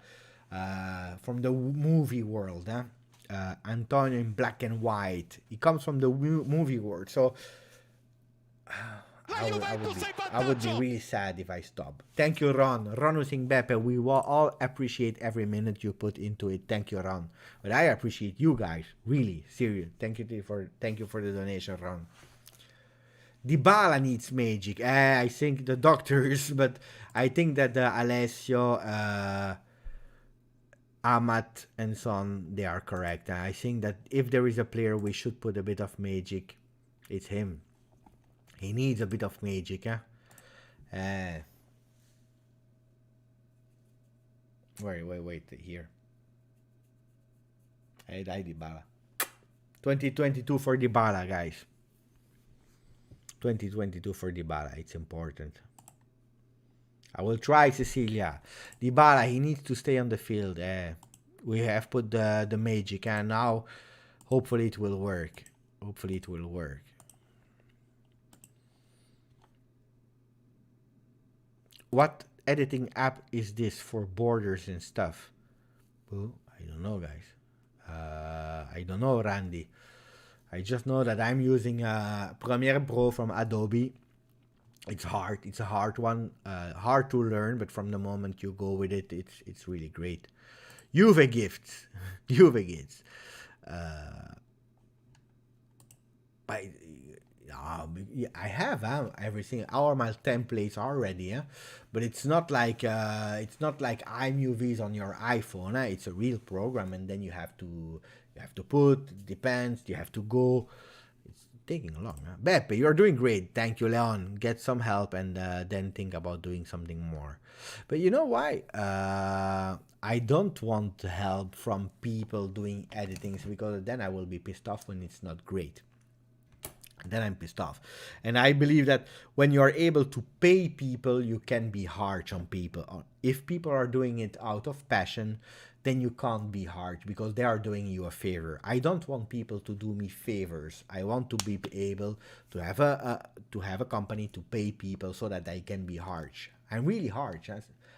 movie world, huh? Antonio in black and white. He comes from the movie world, so I would be really sad if I stop. Thank you, Ron. Ron using Beppe. We will all appreciate every minute you put into it. Thank you, Ron. But I appreciate you guys. Really, serious. Thank you for the donation, Ron. Dybala needs magic. I think the doctors, but I think that Alessio, Amat, and so on, they are correct. I think that if there is a player we should put a bit of magic, it's him. He needs a bit of magic, huh? Wait, here. I Dybala. 2022 for Dybala, guys. 2022 for Dybala. It's important. I will try, Cecilia. Dybala, he needs to stay on the field. We have put the magic, and now hopefully it will work. What editing app is this for borders and stuff? Well, I don't know, guys. I don't know, Randy. I just know that I'm using Premiere Pro from Adobe, It's hard. It's a hard one. Hard to learn, but from the moment you go with it, it's really great. Juve gifts. Juve gifts. I, I have everything. All my templates are ready, but it's not like iMovies on your iPhone. It's a real program, and then you have to put. Depends. You have to go. It's taking long. Beppe, you're doing great. Thank you, Leon. Get some help, and then think about doing something more. But you know why? I don't want help from people doing editings, because then I will be pissed off when it's not great. Then I'm pissed off. And I believe that when you are able to pay people, you can be harsh on people. If people are doing it out of passion, then you can't be harsh, because they are doing you a favor. I don't want people to do me favors. I want to be able to have a company to pay people so that I can be harsh. I'm really harsh.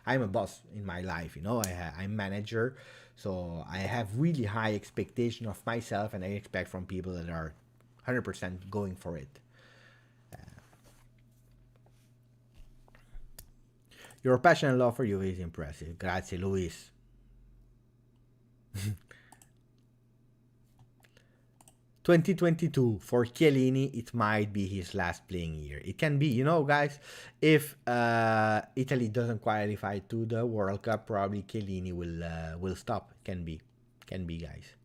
I'm a boss in my life, I'm manager, so I have really high expectation of myself, and I expect from people that are 100% going for it. Your passion and love for you is impressive. Grazie, Luis. 2022 for Chiellini, it might be his last playing year. It can be, guys. If Italy doesn't qualify to the World Cup, probably Chiellini will stop. Can be, guys.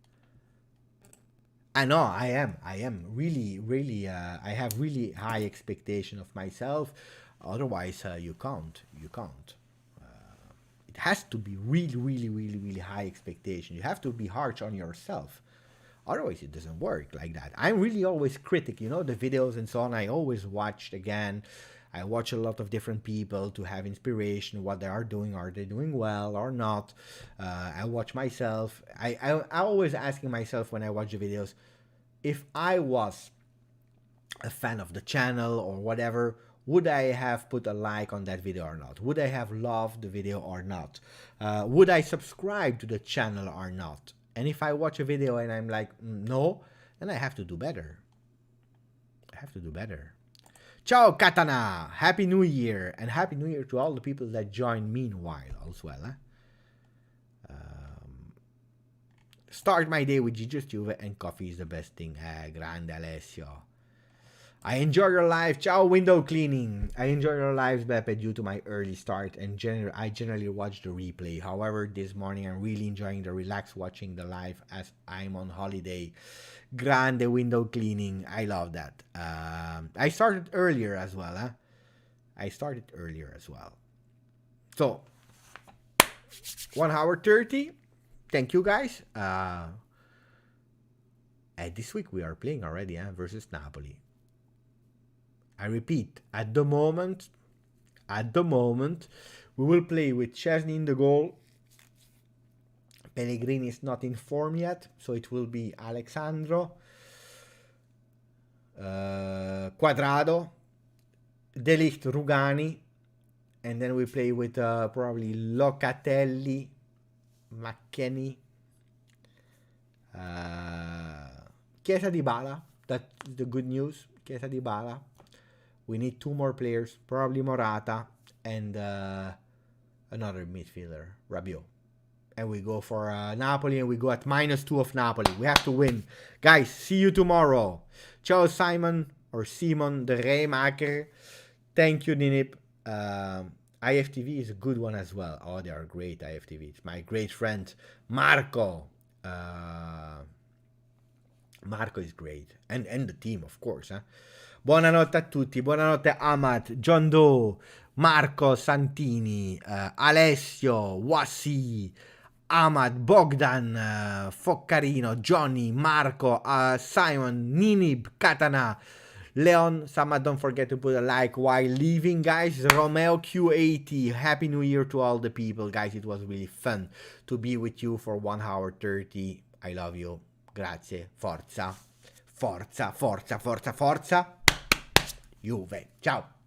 I know I am really I have really high expectation of myself. Otherwise, you can't. It has to be really high expectation. You have to be harsh on yourself. Otherwise, it doesn't work like that. I'm really always critic, the videos and so on. I always watched again. I watch a lot of different people to have inspiration, what they are doing. Are they doing well or not? I watch myself. I always asking myself when I watch the videos, if I was a fan of the channel or whatever, would I have put a like on that video or not? Would I have loved the video or not? Would I subscribe to the channel or not? And if I watch a video and I'm like, no, then I have to do better. Ciao, Katana. Happy New Year. And Happy New Year to all the people that joined meanwhile as well. Start my day with GJustjuve, and coffee is the best thing. Grande Alessio. I enjoy your live. Ciao, window cleaning. I enjoy your lives, Beppe, due to my early start, and I generally watch the replay. However, this morning I'm really enjoying the relax watching the live as I'm on holiday. Grande window cleaning. I love that. I started earlier as well. So, 1 hour 30. Thank you, guys. This week we are playing already versus Napoli. I repeat, at the moment, we will play with Szczesny in the goal. Pellegrini is not in form yet, so it will be Alexandro, Quadrado, De Ligt, Rugani, and then we play with probably Locatelli, McKennie, Chiesa, Dybala. That's the good news. Chiesa, Dybala. We need 2 more players, probably Morata and another midfielder, Rabiot. And we go for Napoli, and we go at -2 of Napoli. We have to win. Guys, see you tomorrow. Ciao, Simon de Rijmaker. Thank you, Ninip. IFTV is a good one as well. Oh, they are great, IFTV. It's my great friend, Marco. Marco is great. And the team, of course. Buonanotte a tutti. Buonanotte Amat, John Doe, Marco Santini, Alessio, Wasi, Ahmad, Bogdan, Foccarino, Johnny, Marco, Simon, Ninib, Katana, Leon, Samad, don't forget to put a like while leaving, guys. Romeo Q80, Happy New Year to all the people, guys. It was really fun to be with you for 1 hour 30. I love you. Grazie. Forza. Forza, forza, forza, forza. Juve. Ciao.